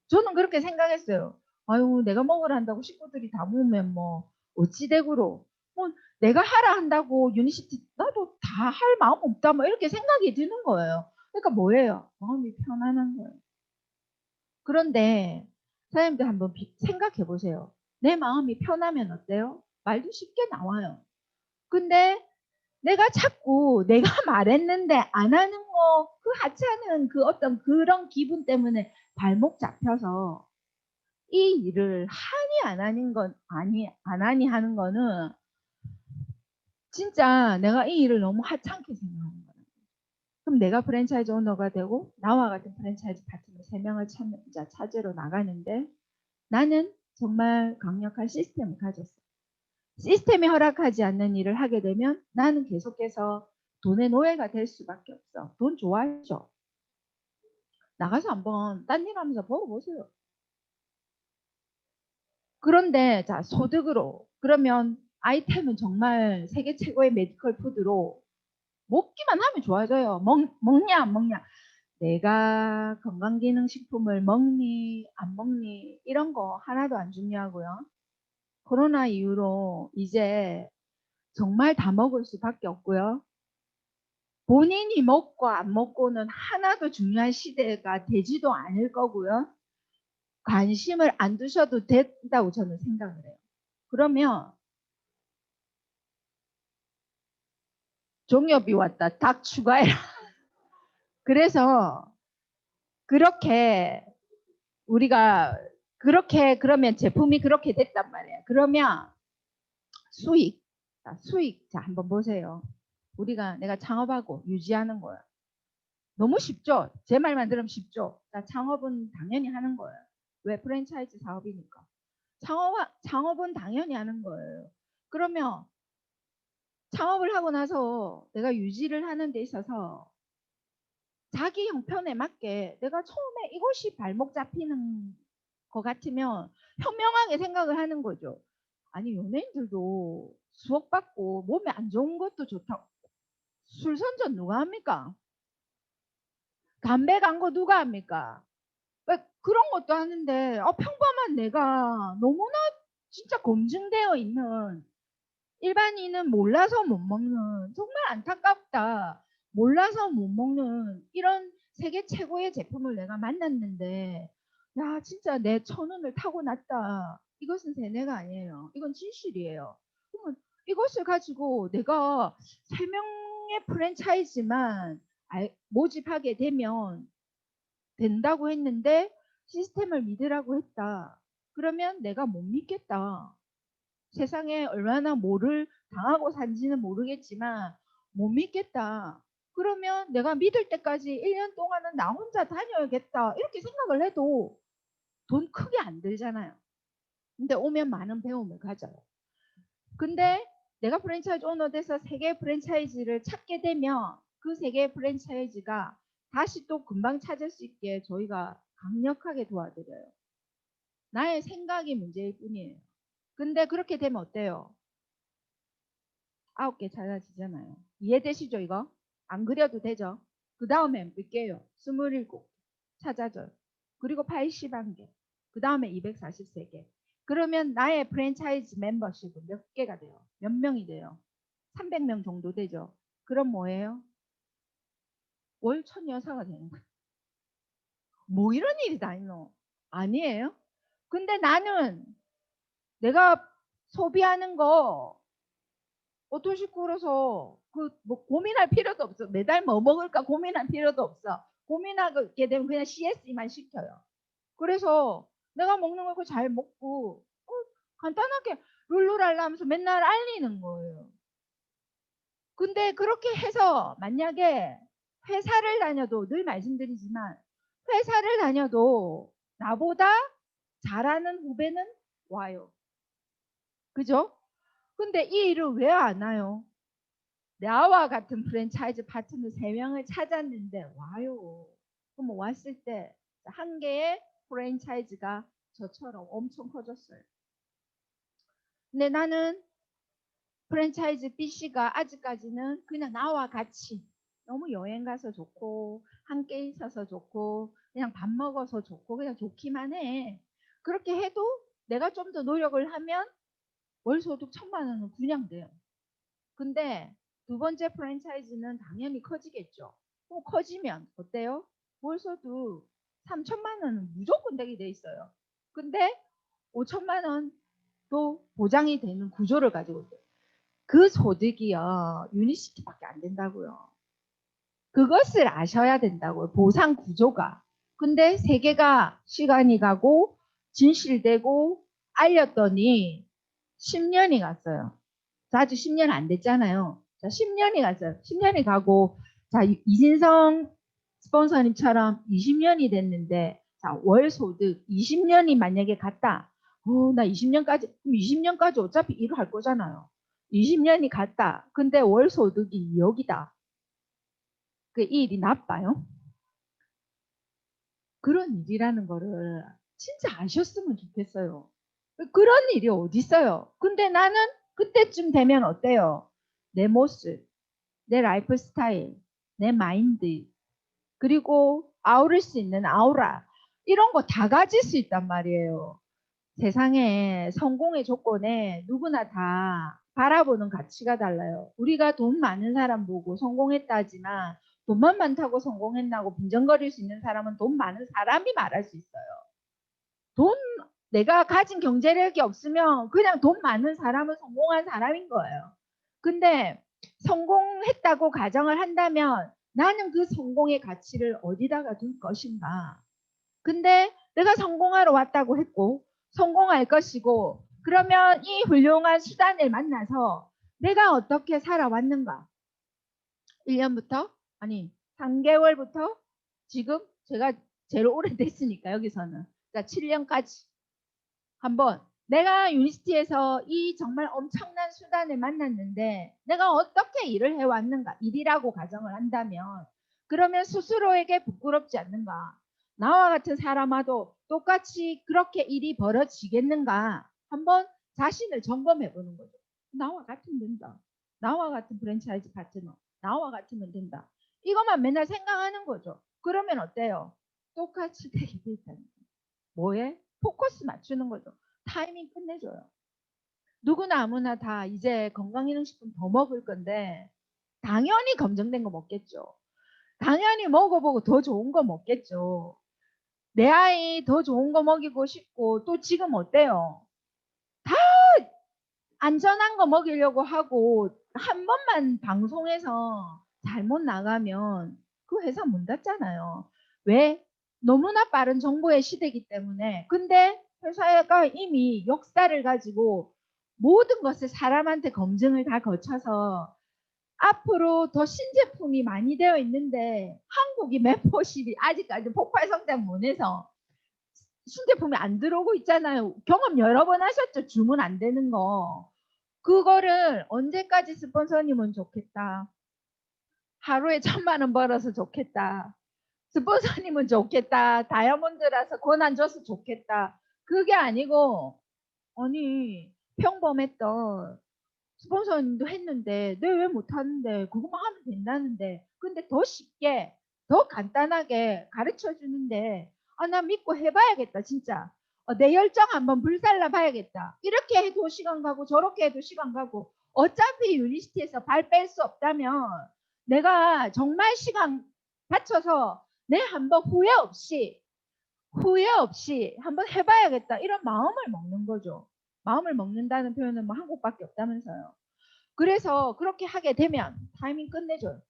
저는 그렇게 생각했어요. 아유, 내가 먹으러 한다고 식구들이 다 먹으면 뭐 어찌되구로. 뭐 내가 하라 한다고 유니시티 나도 다 할 마음 없다. 뭐 이렇게 생각이 드는 거예요. 그러니까 뭐예요? 마음이 편안한 거예요. 그런데 사장님들 한번 생각해 보세요. 내 마음이 편하면 어때요? 말도 쉽게 나와요. 근데 내가 자꾸 내가 말했는데 안 하는 거 그 하찮은 그 어떤 그런 기분 때문에 발목 잡혀서 이 일을 하니 안 하는 건 안 하니 하는 거는 진짜 내가 이 일을 너무 하찮게 생각하는 거야. 그럼 내가 프랜차이즈 오너가 되고 나와 같은 프랜차이즈 파트너 3명을 찾으러 나가는데 나는 정말 강력한 시스템을 가졌어. 시스템이 허락하지 않는 일을 하게 되면 나는 계속해서 돈의 노예가 될 수밖에 없어. 돈 좋아하죠? 나가서 한번 딴 일 하면서 보고 보세요. 그런데 자 소득으로 그러면 아이템은 정말 세계 최고의 메디컬 푸드로 먹기만 하면 좋아져요. 먹냐 안 먹냐. 내가 건강기능식품을 먹니 안 먹니 이런 거 하나도 안 중요하고요. 코로나 이후로 이제 정말 다 먹을 수밖에 없고요. 본인이 먹고 안 먹고는 하나도 중요한 시대가 되지도 않을 거고요. 관심을 안 두셔도 된다고 저는 생각을 해요. 그러면 종엽이 왔다. 닭 추가해라. 그래서 그렇게 우리가 그렇게 그러면 제품이 그렇게 됐단 말이에요. 그러면 수익, 수익 자 한번 보세요. 우리가 내가 창업하고 유지하는 거야. 너무 쉽죠? 제 말만 들으면 쉽죠? 자, 창업은 당연히 하는 거예요. 왜? 프랜차이즈 사업이니까. 창업은 당연히 하는 거예요. 그러면 창업을 하고 나서 내가 유지를 하는 데 있어서 자기 형편에 맞게 내가 처음에 이것이 발목 잡히는 것 같으면 현명하게 생각을 하는 거죠. 아니 연예인들도 수억 받고 몸에 안 좋은 것도 좋다고. 술 선전 누가 합니까? 담배 광고 누가 합니까? 그런 것도 하는데 평범한 내가 너무나 진짜 검증되어 있는 일반인은 몰라서 못 먹는 정말 안타깝다. 몰라서 못 먹는 이런 세계 최고의 제품을 내가 만났는데 야 진짜 내 천운을 타고났다. 이것은 세뇌가 아니에요. 이건 진실이에요. 그러면 이것을 가지고 내가 3명의 프랜차이즈만 모집하게 되면 된다고 했는데 시스템을 믿으라고 했다. 그러면 내가 못 믿겠다. 세상에 얼마나 뭐를 당하고 산지는 모르겠지만 못 믿겠다. 그러면 내가 믿을 때까지 1년 동안은 나 혼자 다녀야겠다. 이렇게 생각을 해도 돈 크게 안 들잖아요. 근데 오면 많은 배움을 가져요. 근데 내가 프랜차이즈 오너 돼서 3개의 프랜차이즈를 찾게 되면 그 3개의 프랜차이즈가 다시 또 금방 찾을 수 있게 저희가 강력하게 도와드려요. 나의 생각이 문제일 뿐이에요. 근데 그렇게 되면 어때요? 9개 찾아지잖아요. 이해되시죠 이거? 안 그려도 되죠? 그 다음에 몇 개요? 27 찾아져요. 그리고 81개. 그 다음에 243개. 그러면 나의 프랜차이즈 멤버십은 몇 개가 돼요? 몇 명이 돼요? 300명 정도 되죠? 그럼 뭐예요? 월 1000여사가 되는 거예요. 뭐 이런 일이 다 있노? 아니에요? 근데 나는 내가 소비하는 거 어떤 식구로서 그 뭐 고민할 필요도 없어. 매달 뭐 먹을까 고민할 필요도 없어. 고민하게 되면 그냥 CS만 시켜요. 그래서 내가 먹는 거 잘 먹고 간단하게 룰루랄라 하면서 맨날 알리는 거예요. 근데 그렇게 해서 만약에 회사를 다녀도 늘 말씀드리지만 회사를 다녀도 나보다 잘하는 후배는 와요. 그죠? 근데 이 일을 왜 안 와요? 나와 같은 프랜차이즈 파트너 3명을 찾았는데 와요. 그럼 왔을 때 한 개의 프랜차이즈가 저처럼 엄청 커졌어요. 근데 나는 프랜차이즈 B씨가 아직까지는 그냥 나와 같이 너무 여행 가서 좋고 함께 있어서 좋고 그냥 밥 먹어서 좋고 그냥 좋기만 해. 그렇게 해도 내가 좀 더 노력을 하면 월 소득 1000만 원은 그냥 돼요. 근데 두 번째 프랜차이즈는 당연히 커지겠죠. 커지면 어때요? 월소득 3천만 원은 무조건 되게 돼 있어요. 근데 5천만 원도 보장이 되는 구조를 가지고 있어요. 그 소득이요. 유니시티밖에 안 된다고요. 그것을 아셔야 된다고요. 보상 구조가. 근데 세계가 시간이 가고 진실되고 알렸더니 10년이 갔어요. 아직 10년 안 됐잖아요. 자, 10년이 갔어요. 10년이 가고, 자, 이진성 스폰서님처럼 20년이 됐는데, 자, 월 소득 20년이 만약에 갔다. 나 20년까지, 그럼 20년까지 어차피 일을 할 거잖아요. 20년이 갔다. 근데 월 소득이 2억이다. 그 일이 나빠요? 그런 일이라는 거를 진짜 아셨으면 좋겠어요. 그런 일이 어디 있어요? 근데 나는 그때쯤 되면 어때요? 내 모습, 내 라이프 스타일, 내 마인드, 그리고 아우를 수 있는 아우라, 이런 거 다 가질 수 있단 말이에요. 세상에 성공의 조건에 누구나 다 바라보는 가치가 달라요. 우리가 돈 많은 사람 보고 성공했다 하지만 돈만 많다고 성공했나고 빈정거릴 수 있는 사람은 돈 많은 사람이 말할 수 있어요. 돈 내가 가진 경제력이 없으면 그냥 돈 많은 사람은 성공한 사람인 거예요. 근데 성공했다고 가정을 한다면 나는 그 성공의 가치를 어디다가 둘 것인가. 근데 내가 성공하러 왔다고 했고 성공할 것이고 그러면 이 훌륭한 수단을 만나서 내가 어떻게 살아왔는가. 1년부터 아니 3개월부터 지금 제가 제일 오래됐으니까 여기서는 자 7년까지 한번 내가 유니스티에서 이 정말 엄청난 수단을 만났는데 내가 어떻게 일을 해왔는가. 일이라고 가정을 한다면 그러면 스스로에게 부끄럽지 않는가. 나와 같은 사람아도 똑같이 그렇게 일이 벌어지겠는가. 한번 자신을 점검해 보는 거죠. 나와 같으면 된다. 나와 같은 프랜차이즈 파트너. 나와 같으면 된다. 이것만 맨날 생각하는 거죠. 그러면 어때요? 똑같이 되게 되잖아요. 뭐에? 포커스 맞추는 거죠. 타이밍 끝내줘요. 누구나 아무나 다 이제 건강기능식품 더 먹을 건데 당연히 검증된 거 먹겠죠. 당연히 먹어보고 더 좋은 거 먹겠죠. 내 아이 더 좋은 거 먹이고 싶고 또 지금 어때요? 다 안전한 거 먹이려고 하고 한 번만 방송에서 잘못 나가면 그 회사 문 닫잖아요. 왜? 너무나 빠른 정보의 시대이기 때문에. 근데 회사가 이미 역사를 가지고 모든 것을 사람한테 검증을 다 거쳐서 앞으로 더 신제품이 많이 되어 있는데 한국이 멤버십이 아직까지 폭발 성장 못 해서 신제품이 안 들어오고 있잖아요. 경험 여러 번 하셨죠? 주문 안 되는 거. 그거를 언제까지 스폰서님은 좋겠다. 하루에 1,000만 원 벌어서 좋겠다. 스폰서님은 좋겠다. 다이아몬드라서 권한 줘서 좋겠다. 그게 아니고 아니 평범했던 스폰서님도 했는데 내 왜 못하는데 그것만 하면 된다는데 근데 더 쉽게 더 간단하게 가르쳐 주는데 나 믿고 해봐야겠다 진짜. 내 열정 한번 불살라 봐야겠다. 이렇게 해도 시간 가고 저렇게 해도 시간 가고 어차피 유니스티에서 발 뺄 수 없다면 내가 정말 시간 바쳐서 내 한번 후회 없이 한번 해봐야겠다 이런 마음을 먹는 거죠. 마음을 먹는다는 표현은 뭐 한국밖에 없다면서요. 그래서 그렇게 하게 되면 타이밍 끝내줘요.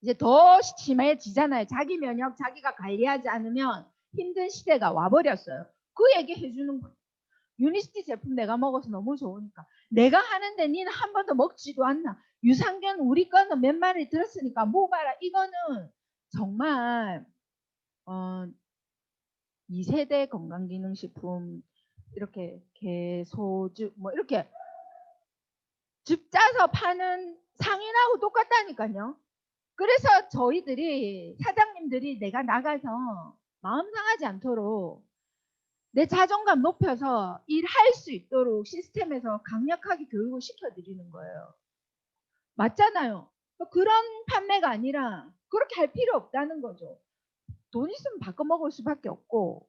이제 더 심해지잖아요. 자기 면역 자기가 관리하지 않으면 힘든 시대가 와버렸어요. 그 얘기 해주는 거예요. 유니스티 제품 내가 먹어서 너무 좋으니까. 내가 하는데 니는 한 번도 먹지도 않나. 유산균 우리 거는 몇 마리 들었으니까 먹어봐라. 이거는 정말 2세대 건강기능식품 이렇게 개소주 뭐 이렇게 즙 짜서 파는 상인하고 똑같다니까요. 그래서 저희들이 사장님들이 내가 나가서 마음 상하지 않도록 내 자존감 높여서 일할 수 있도록 시스템에서 강력하게 교육을 시켜드리는 거예요. 맞잖아요. 그런 판매가 아니라 그렇게 할 필요 없다는 거죠. 돈 있으면 바꿔 먹을 수밖에 없고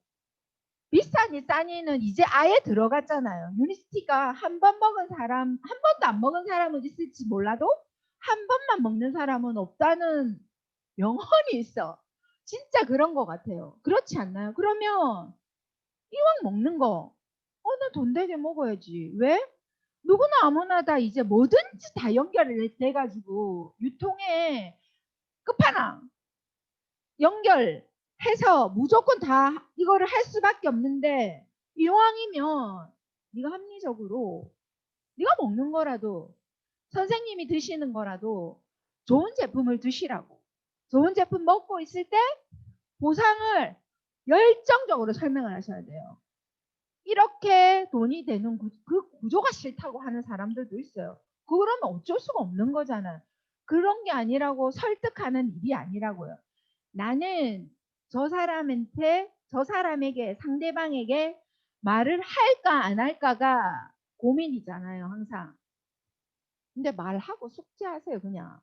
비싸니 싸니는 이제 아예 들어갔잖아요. 유니스티가 한 번 먹은 사람, 한 번도 안 먹은 사람은 있을지 몰라도 한 번만 먹는 사람은 없다는 명언이 있어. 진짜 그런 것 같아요. 그렇지 않나요? 그러면 이왕 먹는 거, 나 돈 되게 먹어야지. 왜? 누구나 아무나 다 이제 뭐든지 다 연결이 돼가지고 유통의 끝판왕 연결 해서 무조건 다 이거를 할 수밖에 없는데 이왕이면 네가 합리적으로 네가 먹는 거라도 선생님이 드시는 거라도 좋은 제품을 드시라고. 좋은 제품 먹고 있을 때 보상을 열정적으로 설명을 하셔야 돼요. 이렇게 돈이 되는 그 구조가 싫다고 하는 사람들도 있어요. 그러면 어쩔 수가 없는 거잖아요. 그런 게 아니라고 설득하는 일이 아니라고요. 나는 저 사람한테, 저 사람에게, 상대방에게 말을 할까 안 할까가 고민이잖아요, 항상. 근데 말하고 숙제하세요, 그냥.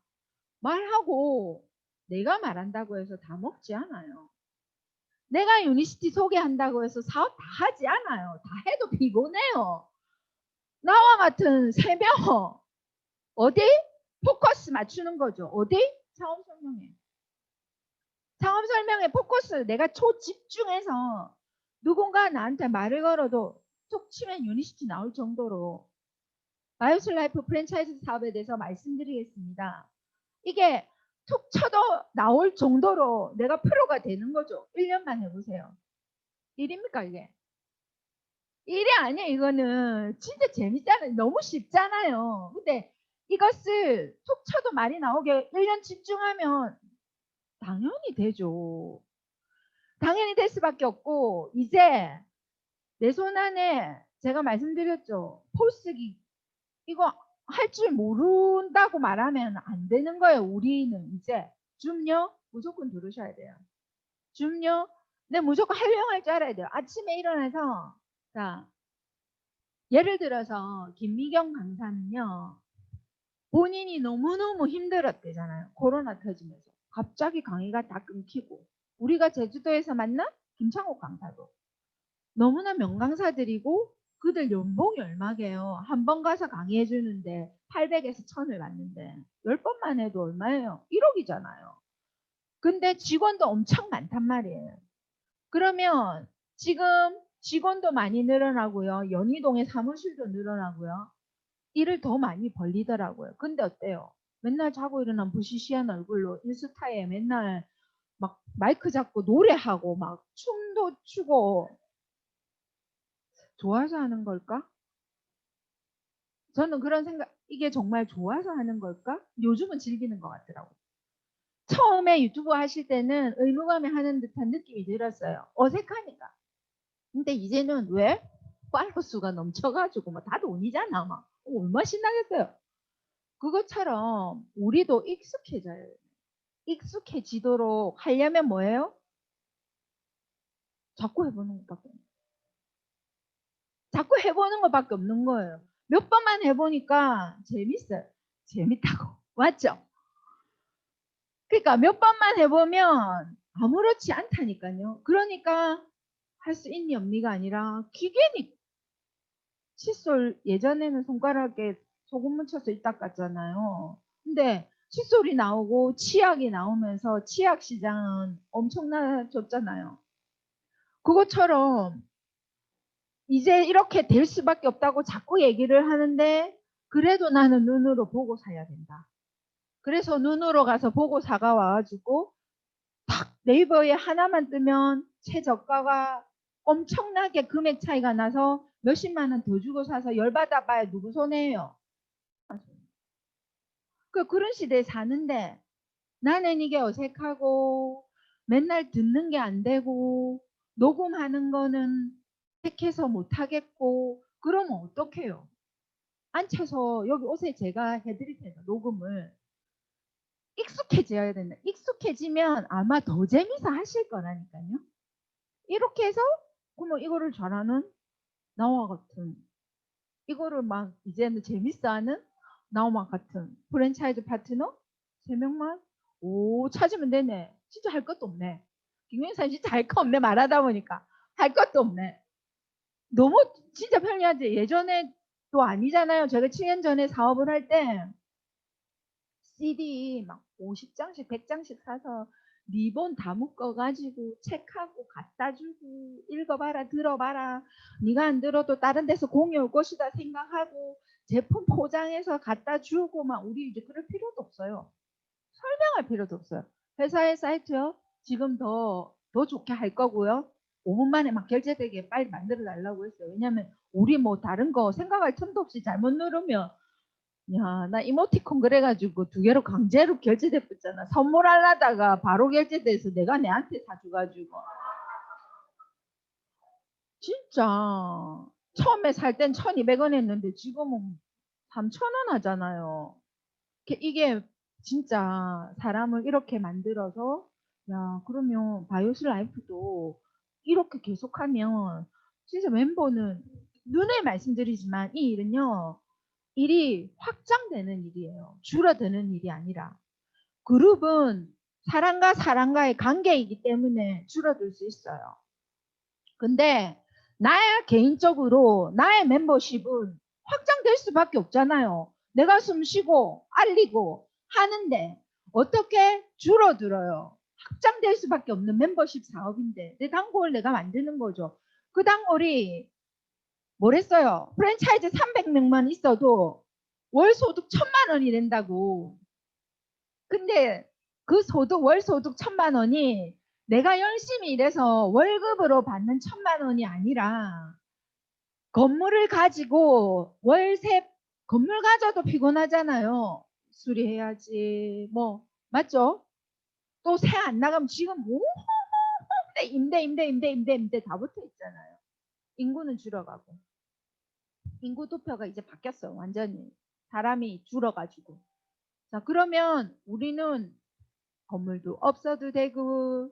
말하고 내가 말한다고 해서 다 먹지 않아요. 내가 유니시티 소개한다고 해서 사업 다 하지 않아요. 다 해도 피곤해요. 나와 같은 3명 어디? 포커스 맞추는 거죠. 어디? 사업 설명회. 사업 설명회 포커스 내가 초집중해서 누군가 나한테 말을 걸어도 툭 치면 유니시티 나올 정도로 바이오스 라이프 프랜차이즈 사업에 대해서 말씀드리겠습니다. 이게 툭 쳐도 나올 정도로 내가 프로가 되는 거죠. 1년만 해보세요. 일입니까 이게? 일이 아니야 이거는. 진짜 재밌잖아요. 너무 쉽잖아요. 근데 이것을 툭 쳐도 말이 나오게 1년 집중하면 당연히 되죠. 당연히 될 수밖에 없고 이제 내 손 안에 제가 말씀드렸죠. 포스기 이거 할 줄 모른다고 말하면 안 되는 거예요. 우리는 이제 줌요 무조건 들으셔야 돼요. 줌요 네 무조건 활용할 줄 알아야 돼요. 아침에 일어나서 자 예를 들어서 김미경 강사는요. 본인이 너무너무 힘들었대잖아요. 코로나 터지면서. 갑자기 강의가 다 끊기고. 우리가 제주도에서 만난 김창옥 강사도. 너무나 명강사들이고 그들 연봉이 얼마게요. 한 번 가서 강의해 주는데 800에서 1000을 받는데 10번만 해도 얼마예요? 1억이잖아요. 근데 직원도 엄청 많단 말이에요. 그러면 지금 직원도 많이 늘어나고요. 연희동에 사무실도 늘어나고요. 일을 더 많이 벌리더라고요. 근데 어때요? 맨날 자고 일어난 부시시한 얼굴로 인스타에 맨날 막 마이크 잡고 노래하고 막 춤도 추고 좋아서 하는 걸까? 저는 그런 생각, 이게 정말 좋아서 하는 걸까? 요즘은 즐기는 것 같더라고요. 처음에 유튜브 하실 때는 의무감에 하는 듯한 느낌이 들었어요. 어색하니까. 근데 이제는 왜? 팔로우 수가 넘쳐가지고 뭐 다 돈이잖아. 막 얼마나 신나겠어요. 그것처럼 우리도 익숙해져요. 익숙해지도록 하려면 뭐예요? 자꾸 해보는 것밖에 없는 자꾸 해보는 것밖에 없는 거예요. 몇 번만 해보니까 재밌어요. 재밌다고. 맞죠? 그러니까 몇 번만 해보면 아무렇지 않다니까요. 그러니까 할 수 있니 없니가 아니라 기계니 칫솔 예전에는 손가락에 소금 묻혀서 입 닦았잖아요. 근데 칫솔이 나오고 치약이 나오면서 치약 시장은 엄청나졌잖아요. 그것처럼 이제 이렇게 될 수밖에 없다고 자꾸 얘기를 하는데 그래도 나는 눈으로 보고 사야 된다. 그래서 눈으로 가서 보고 사가 와가지고 탁 네이버에 하나만 뜨면 최저가가 엄청나게 금액 차이가 나서 몇십만 원 더 주고 사서 열받아 봐야 누구 손해예요. 그런 시대에 사는데 나는 이게 어색하고 맨날 듣는 게 안 되고 녹음하는 거는 택해서 못 하겠고 그러면 어떡해요? 앉혀서 여기 옷에 제가 해드릴 테니까 녹음을 익숙해져야 된다. 익숙해지면 아마 더 재미서 하실 거라니까요. 이렇게 해서 그러면 이거를 잘하는 나와 같은 이거를 막 이제는 재밌어하는 나와 같은 프랜차이즈 파트너 3명만 오 찾으면 되네. 진짜 할 것도 없네. 김영사 진짜 할 거 없네. 말하다 보니까 할 것도 없네. 너무 진짜 편리하지. 예전에 또 아니잖아요. 제가 7년 전에 사업을 할 때 CD 막 50장씩 100장씩 사서 리본 다 묶어가지고 책하고 갖다 주고 읽어봐라 들어봐라 네가 안 들어도 다른 데서 공유 올 것이다 생각하고 제품 포장해서 갖다 주고 막 우리 이제 그럴 필요도 없어요. 설명할 필요도 없어요. 회사의 사이트요. 지금 더 더 좋게 할 거고요. 5분 만에 막 결제되게 빨리 만들어 달라고 했어요. 왜냐면 우리 뭐 다른 거 생각할 틈도 없이 잘못 누르면 야, 나 이모티콘 그래가지고 2개로 강제로 결제됐었잖아. 선물하려다가 바로 결제돼서 내가 내한테 사줘가지고. 진짜 처음에 살 땐 1,200원 했는데 지금은 3,000원 하잖아요. 이게 진짜 사람을 이렇게 만들어서 야 그러면 바이오스 라이프도 이렇게 계속하면 진짜 멤버는 눈에 말씀드리지만 이 일은요 일이 확장되는 일이에요. 줄어드는 일이 아니라 그룹은 사람과 사람과의 관계이기 때문에 줄어들 수 있어요. 근데 나의 개인적으로 나의 멤버십은 확장될 수밖에 없잖아요. 내가 숨 쉬고 알리고 하는데 어떻게 줄어들어요? 확장될 수밖에 없는 멤버십 사업인데 내 단골 내가 만드는 거죠. 그 단골이 뭐랬어요? 프랜차이즈 300명만 있어도 월 소득 1,000만 원이 된다고. 근데 그 소득 월 소득 1,000만 원이 내가 열심히 일해서 월급으로 받는 1,000만 원이 아니라 건물을 가지고 월세 건물 가져도 피곤하잖아요. 수리해야지 뭐 맞죠? 또 새 안 나가면 지금 뭐 임대 다 붙어 있잖아요. 인구는 줄어가고 인구 도표가 이제 바뀌었어요. 완전히 사람이 줄어가지고 자 그러면 우리는 건물도 없어도 되고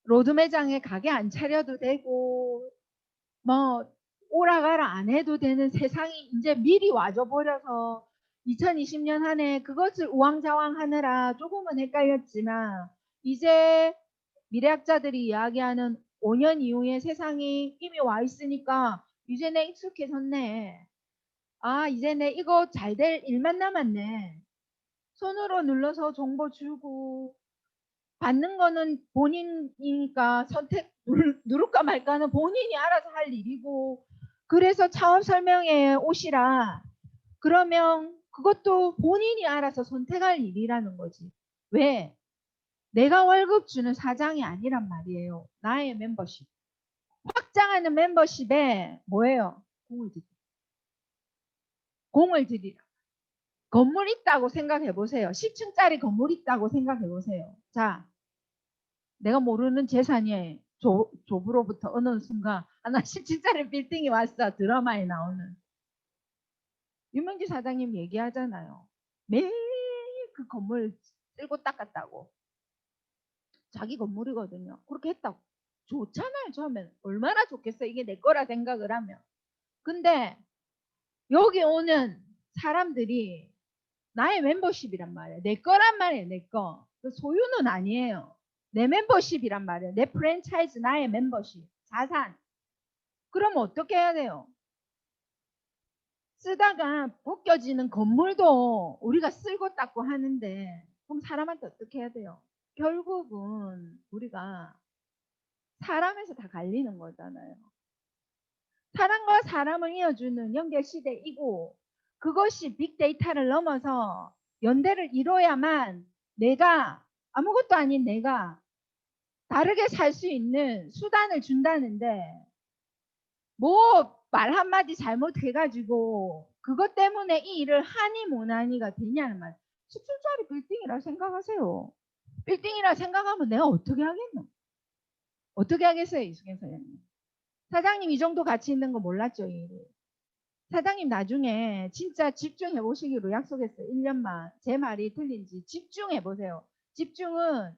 로드 매장에 가게 안 차려도 되고 뭐 오라가라 안 해도 되는 세상이 이제 미리 와줘 버려서 2020년 한 해 그것을 우왕좌왕 하느라 조금은 헷갈렸지만 이제 미래학자들이 이야기하는 5년 이후의 세상이 이미 와 있으니까 이제 내 익숙해졌네. 아 이제 내 이거 잘 될 일만 남았네. 손으로 눌러서 정보 주고 받는 거는 본인이니까 선택 누를까 말까는 본인이 알아서 할 일이고 그래서 차업 설명회에 오시라. 그러면 그것도 본인이 알아서 선택할 일이라는 거지. 왜? 내가 월급 주는 사장이 아니란 말이에요. 나의 멤버십. 확장하는 멤버십에 뭐예요? 공을 들이라. 공을 들이라. 건물 있다고 생각해 보세요. 10층짜리 건물 있다고 생각해 보세요. 자, 내가 모르는 재산이 조부로부터 어느 순간 하나 10층짜리 빌딩이 왔어. 드라마에 나오는. 유명지 사장님 얘기하잖아요. 매일 그 건물 쓸고 닦았다고. 자기 건물이거든요. 그렇게 했다고. 좋잖아요. 처음엔. 얼마나 좋겠어. 이게 내 거라 생각을 하면. 근데 여기 오는 사람들이 나의 멤버십이란 말이에요. 내 거란 말이에요. 내 거. 그 소유는 아니에요. 내 멤버십이란 말이에요. 내 프랜차이즈 나의 멤버십. 자산. 그럼 어떻게 해야 돼요? 쓰다가 벗겨지는 건물도 우리가 쓸고 닦고 하는데 그럼 사람한테 어떻게 해야 돼요? 결국은 우리가 사람에서 다 갈리는 거잖아요. 사람과 사람을 이어주는 연결 시대이고 그것이 빅데이터를 넘어서 연대를 이뤄야만 내가 아무것도 아닌 내가 다르게 살 수 있는 수단을 준다는데 뭐 말 한마디 잘못해가지고 그것 때문에 이 일을 하니 못하니가 되냐는 말. 10층짜리 빌딩이라 생각하세요. 빌딩이라 생각하면 내가 어떻게 하겠노? 어떻게 하겠어요 이승현 사장님. 사장님 이 정도 가치 있는 거 몰랐죠. 이 일이. 사장님 나중에 진짜 집중해 보시기로 약속했어요. 1년만. 제 말이 틀린지 집중해 보세요. 집중은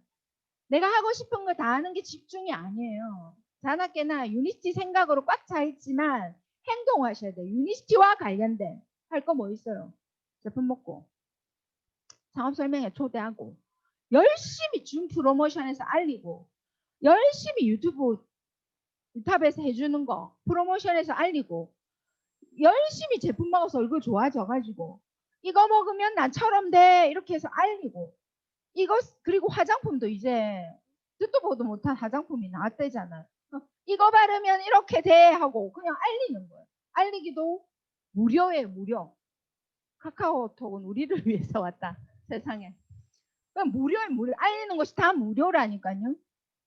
내가 하고 싶은 거 다 하는 게 집중이 아니에요. 자나깨나 유니스티 생각으로 꽉 차 있지만 행동하셔야 돼요. 유니스티와 관련된 할 거 뭐 있어요? 제품 먹고 창업 설명회 초대하고 열심히 줌 프로모션에서 알리고 열심히 유튜브 유탑에서 해주는 거 프로모션에서 알리고 열심히 제품 먹어서 얼굴 좋아져가지고 이거 먹으면 나처럼 돼 이렇게 해서 알리고 이거 그리고 화장품도 이제 듣도 보도 못한 화장품이 나왔대잖아요. 이거 바르면 이렇게 돼 하고 그냥 알리는 거예요. 알리기도 무료예요. 무료. 카카오톡은 우리를 위해서 왔다. 세상에. 그냥 무료에 무료. 알리는 것이 다 무료라니까요.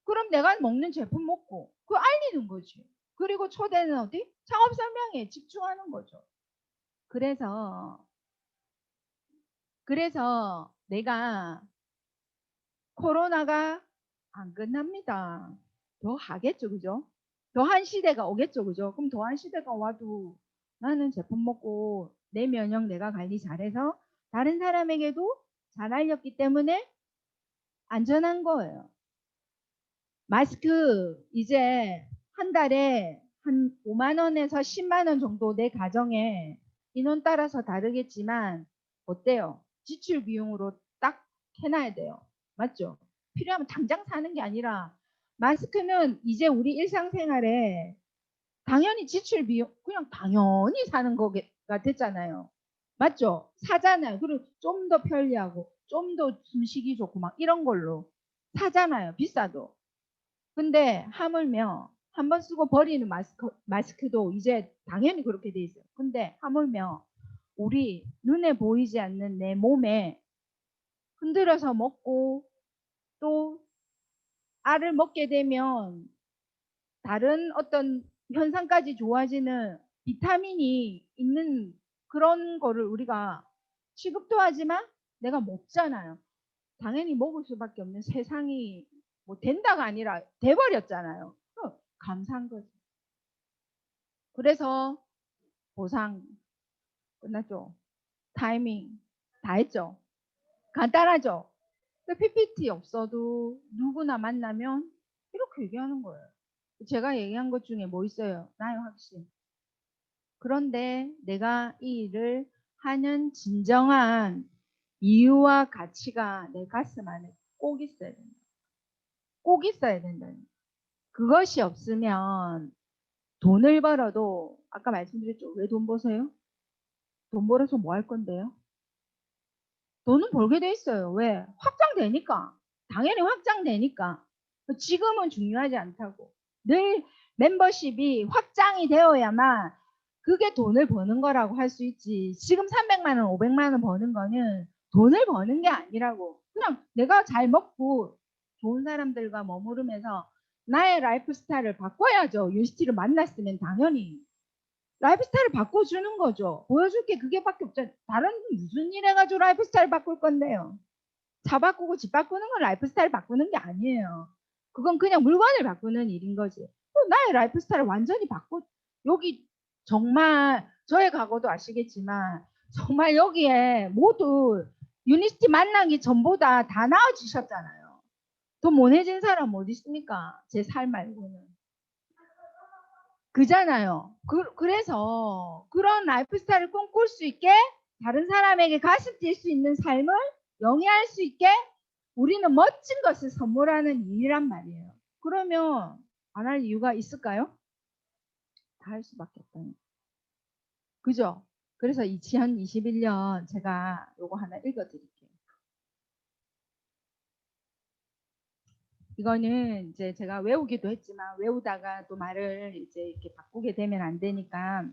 그럼 내가 먹는 제품 먹고 그거 알리는 거지. 그리고 초대는 어디? 창업 설명회에 집중하는 거죠. 그래서 내가 코로나가 안 끝납니다. 더 하겠죠, 그죠? 더한 시대가 오겠죠, 그죠? 그럼 더한 시대가 와도 나는 제품 먹고 내 면역 내가 관리 잘해서 다른 사람에게도 잘 알렸기 때문에 안전한 거예요. 마스크 이제 한 달에 한 5만 원에서 10만 원 정도 내 가정에 인원 따라서 다르겠지만 어때요? 지출 비용으로 딱 해놔야 돼요. 맞죠? 필요하면 당장 사는 게 아니라 마스크는 이제 우리 일상생활에 당연히 지출 비용 그냥 당연히 사는 거가 됐잖아요. 맞죠? 사잖아요. 그리고 좀 더 편리하고 좀 더 숨쉬기 좋고 막 이런 걸로 사잖아요. 비싸도. 근데 하물며 한 번 쓰고 버리는 마스크도 이제 당연히 그렇게 돼 있어요. 근데 하물며 우리 눈에 보이지 않는 내 몸에 흔들어서 먹고 또 알을 먹게 되면 다른 어떤 현상까지 좋아지는 비타민이 있는 그런 거를 우리가 취급도 하지만 내가 먹잖아요. 당연히 먹을 수밖에 없는 세상이 뭐 된다가 아니라 돼버렸잖아요. 감사한 거지. 그래서 보상 끝났죠. 타이밍 다 했죠. 간단하죠. PPT 없어도 누구나 만나면 이렇게 얘기하는 거예요. 제가 얘기한 것 중에 뭐 있어요? 나의 확신. 그런데 내가 이 일을 하는 진정한 이유와 가치가 내 가슴 안에 꼭 있어야 된다. 꼭 있어야 된다. 그것이 없으면 돈을 벌어도 아까 말씀드렸죠. 왜 돈 버세요? 돈 벌어서 뭐 할 건데요? 돈은 벌게 돼 있어요. 왜? 확장되니까. 당연히 확장되니까. 지금은 중요하지 않다고. 늘 멤버십이 확장이 되어야만 그게 돈을 버는 거라고 할 수 있지. 지금 300만 원, 500만 원 버는 거는 돈을 버는 게 아니라고. 그냥 내가 잘 먹고 좋은 사람들과 머무르면서 나의 라이프 스타일을 바꿔야죠. 유니스티를 만났으면 당연히. 라이프 스타일을 바꿔주는 거죠. 보여줄 게 그게밖에 없잖아요. 다른 무슨 일 해가지고 라이프 스타일 바꿀 건데요. 차 바꾸고 집 바꾸는 건 라이프 스타일 바꾸는 게 아니에요. 그건 그냥 물건을 바꾸는 일인 거지. 나의 라이프 스타일을 완전히 여기 정말 저의 과거도 아시겠지만 정말 여기에 모두 유니스티 만나기 전보다 다 나아지셨잖아요. 더 모내진 사람 어디 있습니까? 제 삶 말고는. 그잖아요. 그래서 그런 라이프 스타일을 꿈꿀 수 있게 다른 사람에게 가슴 뛸 수 있는 삶을 영위할 수 있게 우리는 멋진 것을 선물하는 일이란 말이에요. 그러면 안 할 이유가 있을까요? 다 할 수밖에 없다는. 그죠? 그래서 2021년 제가 요거 하나 읽어드릴게요. 이거는 이제 제가 외우기도 했지만 외우다가 또 말을 이제 이렇게 바꾸게 되면 안 되니까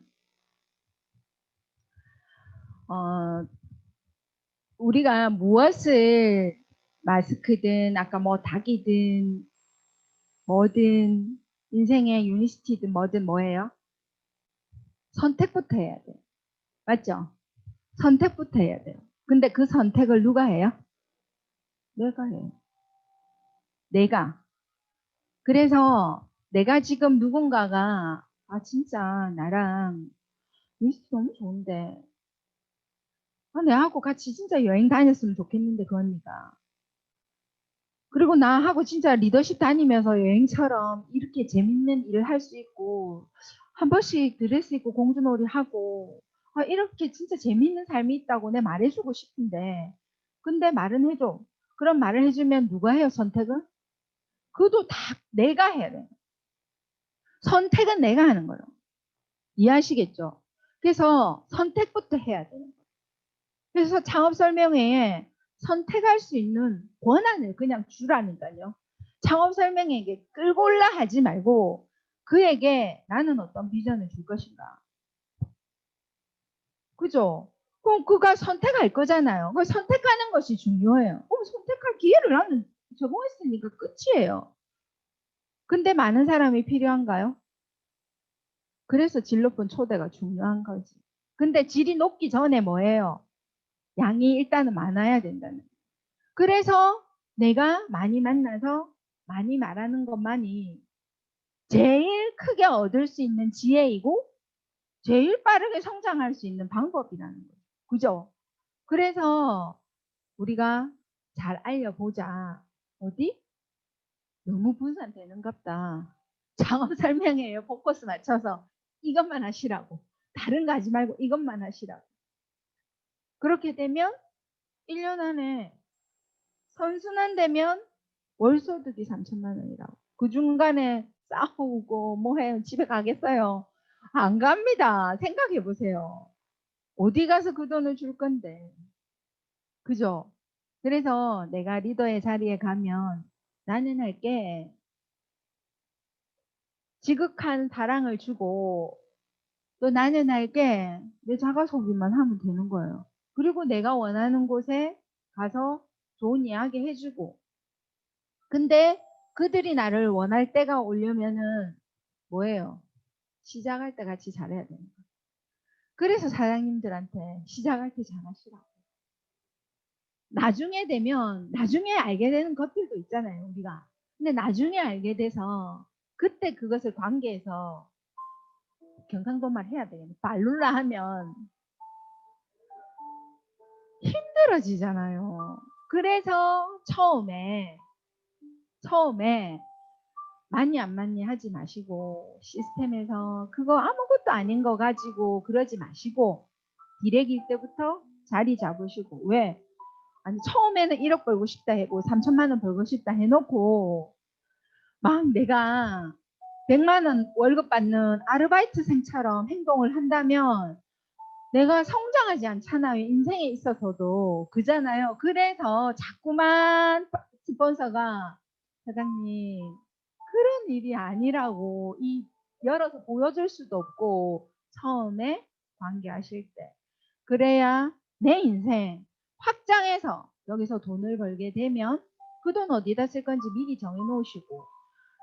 우리가 무엇을 마스크든 아까 뭐 닭이든 뭐든 인생의 유니스티든 뭐든 뭐예요? 선택부터 해야 돼요. 맞죠? 선택부터 해야 돼요. 근데 그 선택을 누가 해요? 내가 해요. 내가. 그래서 내가 지금 누군가가 아 진짜 나랑 유니스티 너무 좋은데 내하고 같이 진짜 여행 다녔으면 좋겠는데 그 언니가 그리고 나하고 진짜 리더십 다니면서 여행처럼 이렇게 재밌는 일을 할 수 있고 한 번씩 드레스 입고 공주놀이 하고 이렇게 진짜 재밌는 삶이 있다고 내 말해주고 싶은데 근데 말은 해줘. 그럼 말을 해주면 누가 해요 선택은? 그것도 다 내가 해야 돼. 선택은 내가 하는 거예요. 이해하시겠죠? 그래서 선택부터 해야 돼요. 그래서 창업 설명회에 선택할 수 있는 권한을 그냥 주라니까요. 창업 설명회에게 끌고 올라 하지 말고 그에게 나는 어떤 비전을 줄 것인가. 그죠? 그럼 그가 선택할 거잖아요. 그 선택하는 것이 중요해요. 그럼 선택할 기회를 나는 제공했으니까 끝이에요. 근데 많은 사람이 필요한가요? 그래서 질 높은 초대가 중요한 거지. 근데 질이 높기 전에 뭐예요? 양이 일단은 많아야 된다는. 그래서 내가 많이 만나서 많이 말하는 것만이 제일 크게 얻을 수 있는 지혜이고 제일 빠르게 성장할 수 있는 방법이라는 거죠. 그죠? 그래서 우리가 잘 알려보자. 어디? 너무 분산되는갑다. 작업 설명회에 포커스 맞춰서 이것만 하시라고. 다른 거 하지 말고 이것만 하시라고. 그렇게 되면 1년 안에 선순환되면 월소득이 3천만 원이라고. 그 중간에 싸우고 뭐 해요. 집에 가겠어요? 안 갑니다. 생각해 보세요. 어디 가서 그 돈을 줄 건데. 그죠? 그래서 내가 리더의 자리에 가면 나는 할게 지극한 사랑을 주고 또 나는 할게 내 자가소비만 하면 되는 거예요. 그리고 내가 원하는 곳에 가서 좋은 이야기 해주고 근데 그들이 나를 원할 때가 오려면은 뭐예요? 시작할 때 같이 잘해야 되는 거예요. 그래서 사장님들한테 시작할 때 잘하시라고. 나중에 되면 나중에 알게 되는 것들도 있잖아요, 우리가. 근데 나중에 알게 돼서 그때 그것을 관계에서 경상도 말 해야 되겠네. 발룰라 하면 힘들어지잖아요. 그래서 처음에 많이 안 많이 하지 마시고 시스템에서 그거 아무것도 아닌 거 가지고 그러지 마시고 디렉일 때부터 자리 잡으시고 왜? 아니 처음에는 1억 벌고 싶다 해고 3천만 원 벌고 싶다 해놓고 막 내가 100만 원 월급 받는 아르바이트생처럼 행동을 한다면 내가 성장하지 않잖아요. 인생에 있어서도 그잖아요. 그래서 자꾸만 스폰서가 사장님 그런 일이 아니라고 이 열어서 보여줄 수도 없고 처음에 관계하실 때 그래야 내 인생 확장해서 여기서 돈을 벌게 되면 그 돈 어디다 쓸 건지 미리 정해 놓으시고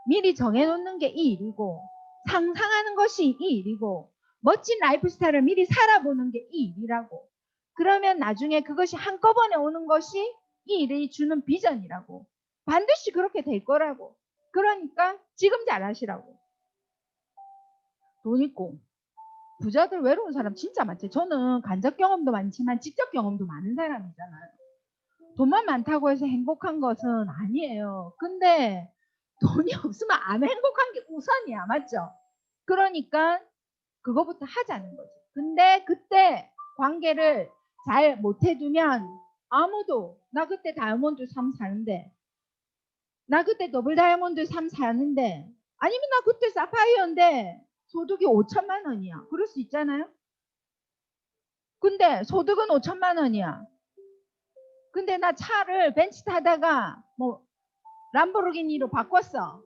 미리 정해 놓는 게 이 일이고 상상하는 것이 이 일이고 멋진 라이프 스타일을 미리 살아보는 게 이 일이라고 그러면 나중에 그것이 한꺼번에 오는 것이 이 일이 주는 비전이라고 반드시 그렇게 될 거라고 그러니까 지금 잘하시라고 돈 있고 부자들 외로운 사람 진짜 많지 저는 간접 경험도 많지만 직접 경험도 많은 사람이잖아요 돈만 많다고 해서 행복한 것은 아니에요 근데 돈이 없으면 안 행복한 게 우선이야 맞죠 그러니까 그거부터 하자는 거지 근데 그때 관계를 잘 못해두면 아무도 나 그때 다이아몬드 3 사는데 나 그때 더블 다이아몬드 3 사는데 아니면 나 그때 사파이어인데 소득이 5천만 원이야. 그럴 수 있잖아요. 근데 소득은 5천만 원이야. 근데 나 차를 벤츠 타다가 뭐 람보르기니로 바꿨어.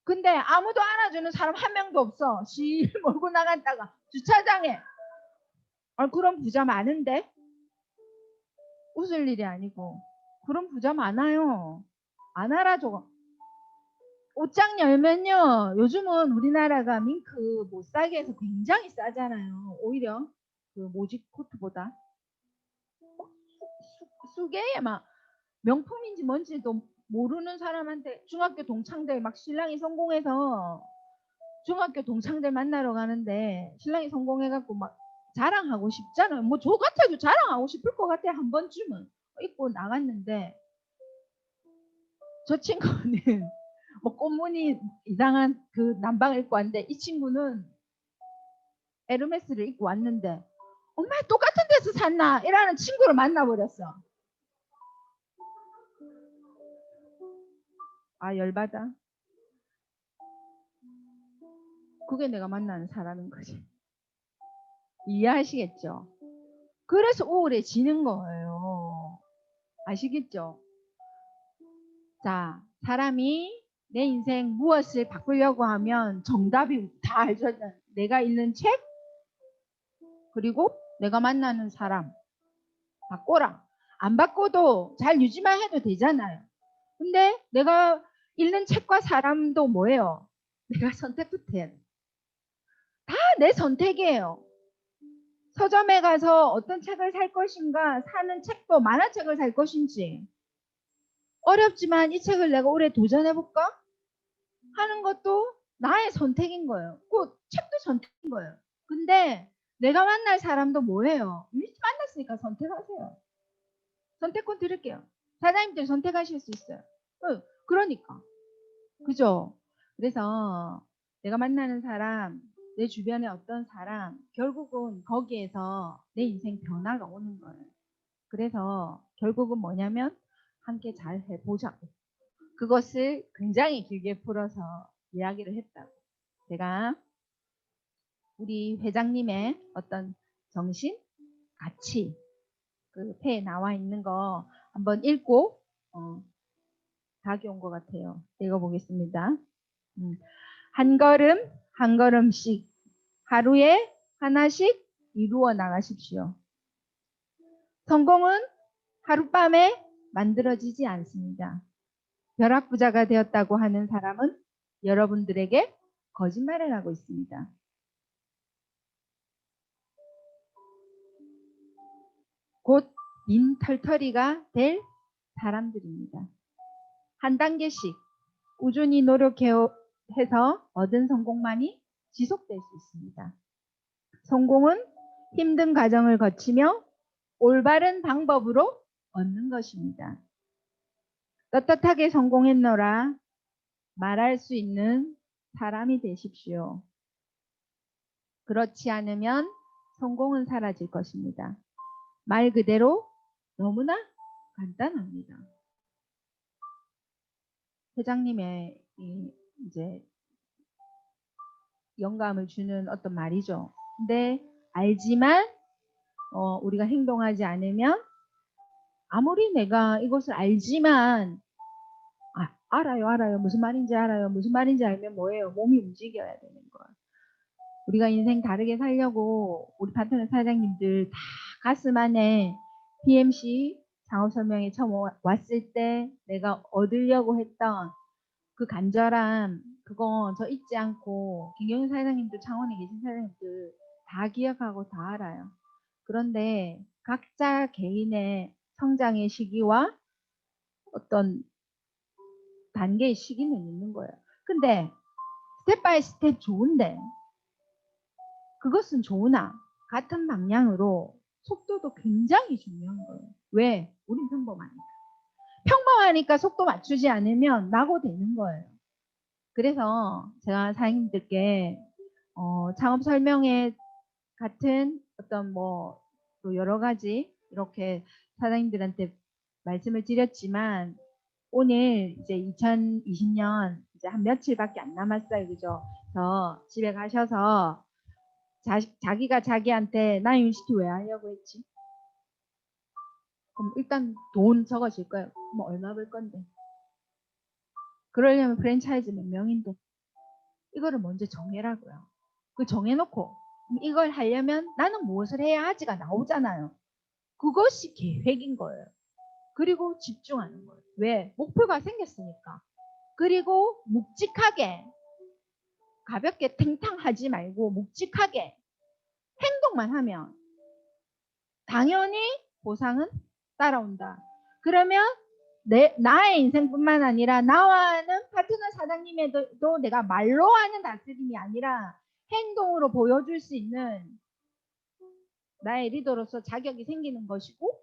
근데 아무도 안아주는 사람 한 명도 없어. 실 몰고 나갔다가 주차장에. 그런 부자 많은데? 웃을 일이 아니고. 그런 부자 많아요. 안 알아줘. 옷장 열면요. 요즘은 우리나라가 밍크 못 사게 해서 굉장히 싸잖아요. 오히려 그 모직 코트보다. 수개에 막 명품인지 뭔지도 모르는 사람한테 중학교 동창들 막 신랑이 성공해서 중학교 동창들 만나러 가는데 신랑이 성공해갖고 막 자랑하고 싶잖아요. 뭐 저 같아도 자랑하고 싶을 것 같아 한 번쯤은 입고 나갔는데 저 친구는 뭐 꽃무늬 이상한 그 남방을 입고 왔는데 이 친구는 에르메스를 입고 왔는데 엄마 똑같은 데서 샀나? 이라는 친구를 만나버렸어. 아 열받아. 그게 내가 만나는 사람인 거지. 이해하시겠죠? 그래서 우울해지는 거예요. 아시겠죠? 자, 사람이 내 인생 무엇을 바꾸려고 하면 정답이 다 알죠. 내가 읽는 책, 그리고 내가 만나는 사람. 바꿔라. 안 바꿔도 잘 유지만 해도 되잖아요. 근데 내가 읽는 책과 사람도 뭐예요? 내가 선택부터 해야 돼. 다 내 선택이에요. 서점에 가서 어떤 책을 살 것인가, 사는 책도 만화책을 살 것인지, 어렵지만 이 책을 내가 올해 도전해볼까? 하는 것도 나의 선택인 거예요. 그 책도 선택인 거예요. 근데 내가 만날 사람도 뭐예요? 이미 만났으니까 선택하세요. 선택권 드릴게요. 사장님들 선택하실 수 있어요. 그러니까. 그죠? 그래서 내가 만나는 사람, 내 주변에 어떤 사람, 결국은 거기에서 내 인생 변화가 오는 거예요. 그래서 결국은 뭐냐면 함께 잘 해보자고. 그것을 굉장히 길게 풀어서 이야기를 했다고. 제가 우리 회장님의 어떤 정신, 가치, 그 패에 나와 있는 거 한번 읽고 답이 온 것 같아요. 읽어보겠습니다. 한 걸음 한 걸음씩 하루에 하나씩 이루어 나가십시오. 성공은 하룻밤에 만들어지지 않습니다. 벼락부자가 되었다고 하는 사람은 여러분들에게 거짓말을 하고 있습니다. 곧 빈털터리가 될 사람들입니다. 한 단계씩 꾸준히 노력해서 얻은 성공만이 지속될 수 있습니다. 성공은 힘든 과정을 거치며 올바른 방법으로 얻는 것입니다. 떳떳하게 성공했노라 말할 수 있는 사람이 되십시오. 그렇지 않으면 성공은 사라질 것입니다. 말 그대로 너무나 간단합니다. 회장님의 이제 영감을 주는 어떤 말이죠. 근데 알지만 우리가 행동하지 않으면 아무리 내가 이것을 알지만 알아요 무슨 말인지 알아요 무슨 말인지 알면 뭐예요? 몸이 움직여야 되는 거예요. 우리가 인생 다르게 살려고 우리 파트너 사장님들 다 가슴 안에 PMC 창업설명회 처음 왔을 때 내가 얻으려고 했던 그 간절함 그거 저 잊지 않고 김경윤 사장님들 창원에 계신 사장님들 다 기억하고 다 알아요. 그런데 각자 개인의 성장의 시기와 어떤 단계의 시기는 있는 거예요. 근데 스텝 바이 스텝 좋은데 그것은 좋으나 같은 방향으로 속도도 굉장히 중요한 거예요. 왜? 우린 평범하니까. 평범하니까 속도 맞추지 않으면 낙오되는 거예요. 그래서 제가 사장님들께 창업 설명회 같은 어떤 뭐 또 여러 가지 이렇게 사장님들한테 말씀을 드렸지만 오늘 이제 2020년 이제 한 며칠밖에 안 남았어요. 그죠? 그래서 집에 가셔서 자기가 자기한테 나 유니시티 왜 하려고 했지? 그럼 일단 돈 적어질 거예요. 뭐 얼마 벌 건데. 그러려면 프랜차이즈 몇 명인데. 이거를 먼저 정해라고요. 그 정해놓고 이걸 하려면 나는 무엇을 해야 하지가 나오잖아요. 그것이 계획인 거예요. 그리고 집중하는 거예요. 왜? 목표가 생겼으니까. 그리고 묵직하게 가볍게 탱탕하지 말고 묵직하게 행동만 하면 당연히 보상은 따라온다. 그러면 나의 인생뿐만 아니라 나와 하는 파트너 사장님에도 내가 말로 하는 다스림이 아니라 행동으로 보여줄 수 있는 나의 리더로서 자격이 생기는 것이고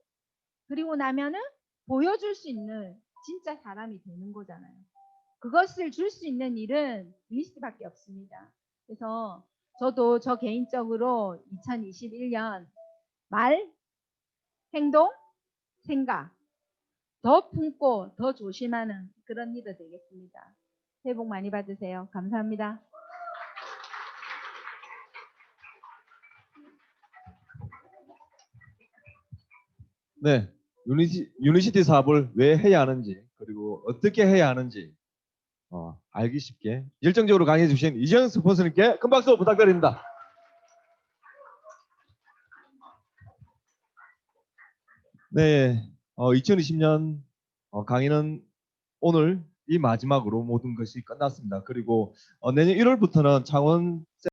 그리고 나면은 보여줄 수 있는 진짜 사람이 되는 거잖아요. 그것을 줄 수 있는 일은 리스트밖에 없습니다. 그래서 저도 저 개인적으로 2021년 말, 행동, 생각 더 품고 더 조심하는 그런 리더 되겠습니다. 새해 복 많이 받으세요. 감사합니다. 네, 유니시티 사업을 왜 해야 하는지 그리고 어떻게 해야 하는지 알기 쉽게 열정적으로 강의해 주신 이재현 스폰서님께 큰 박수 부탁드립니다. 네, 2020년 강의는 오늘 이 마지막으로 모든 것이 끝났습니다. 그리고 내년 1월부터는 창원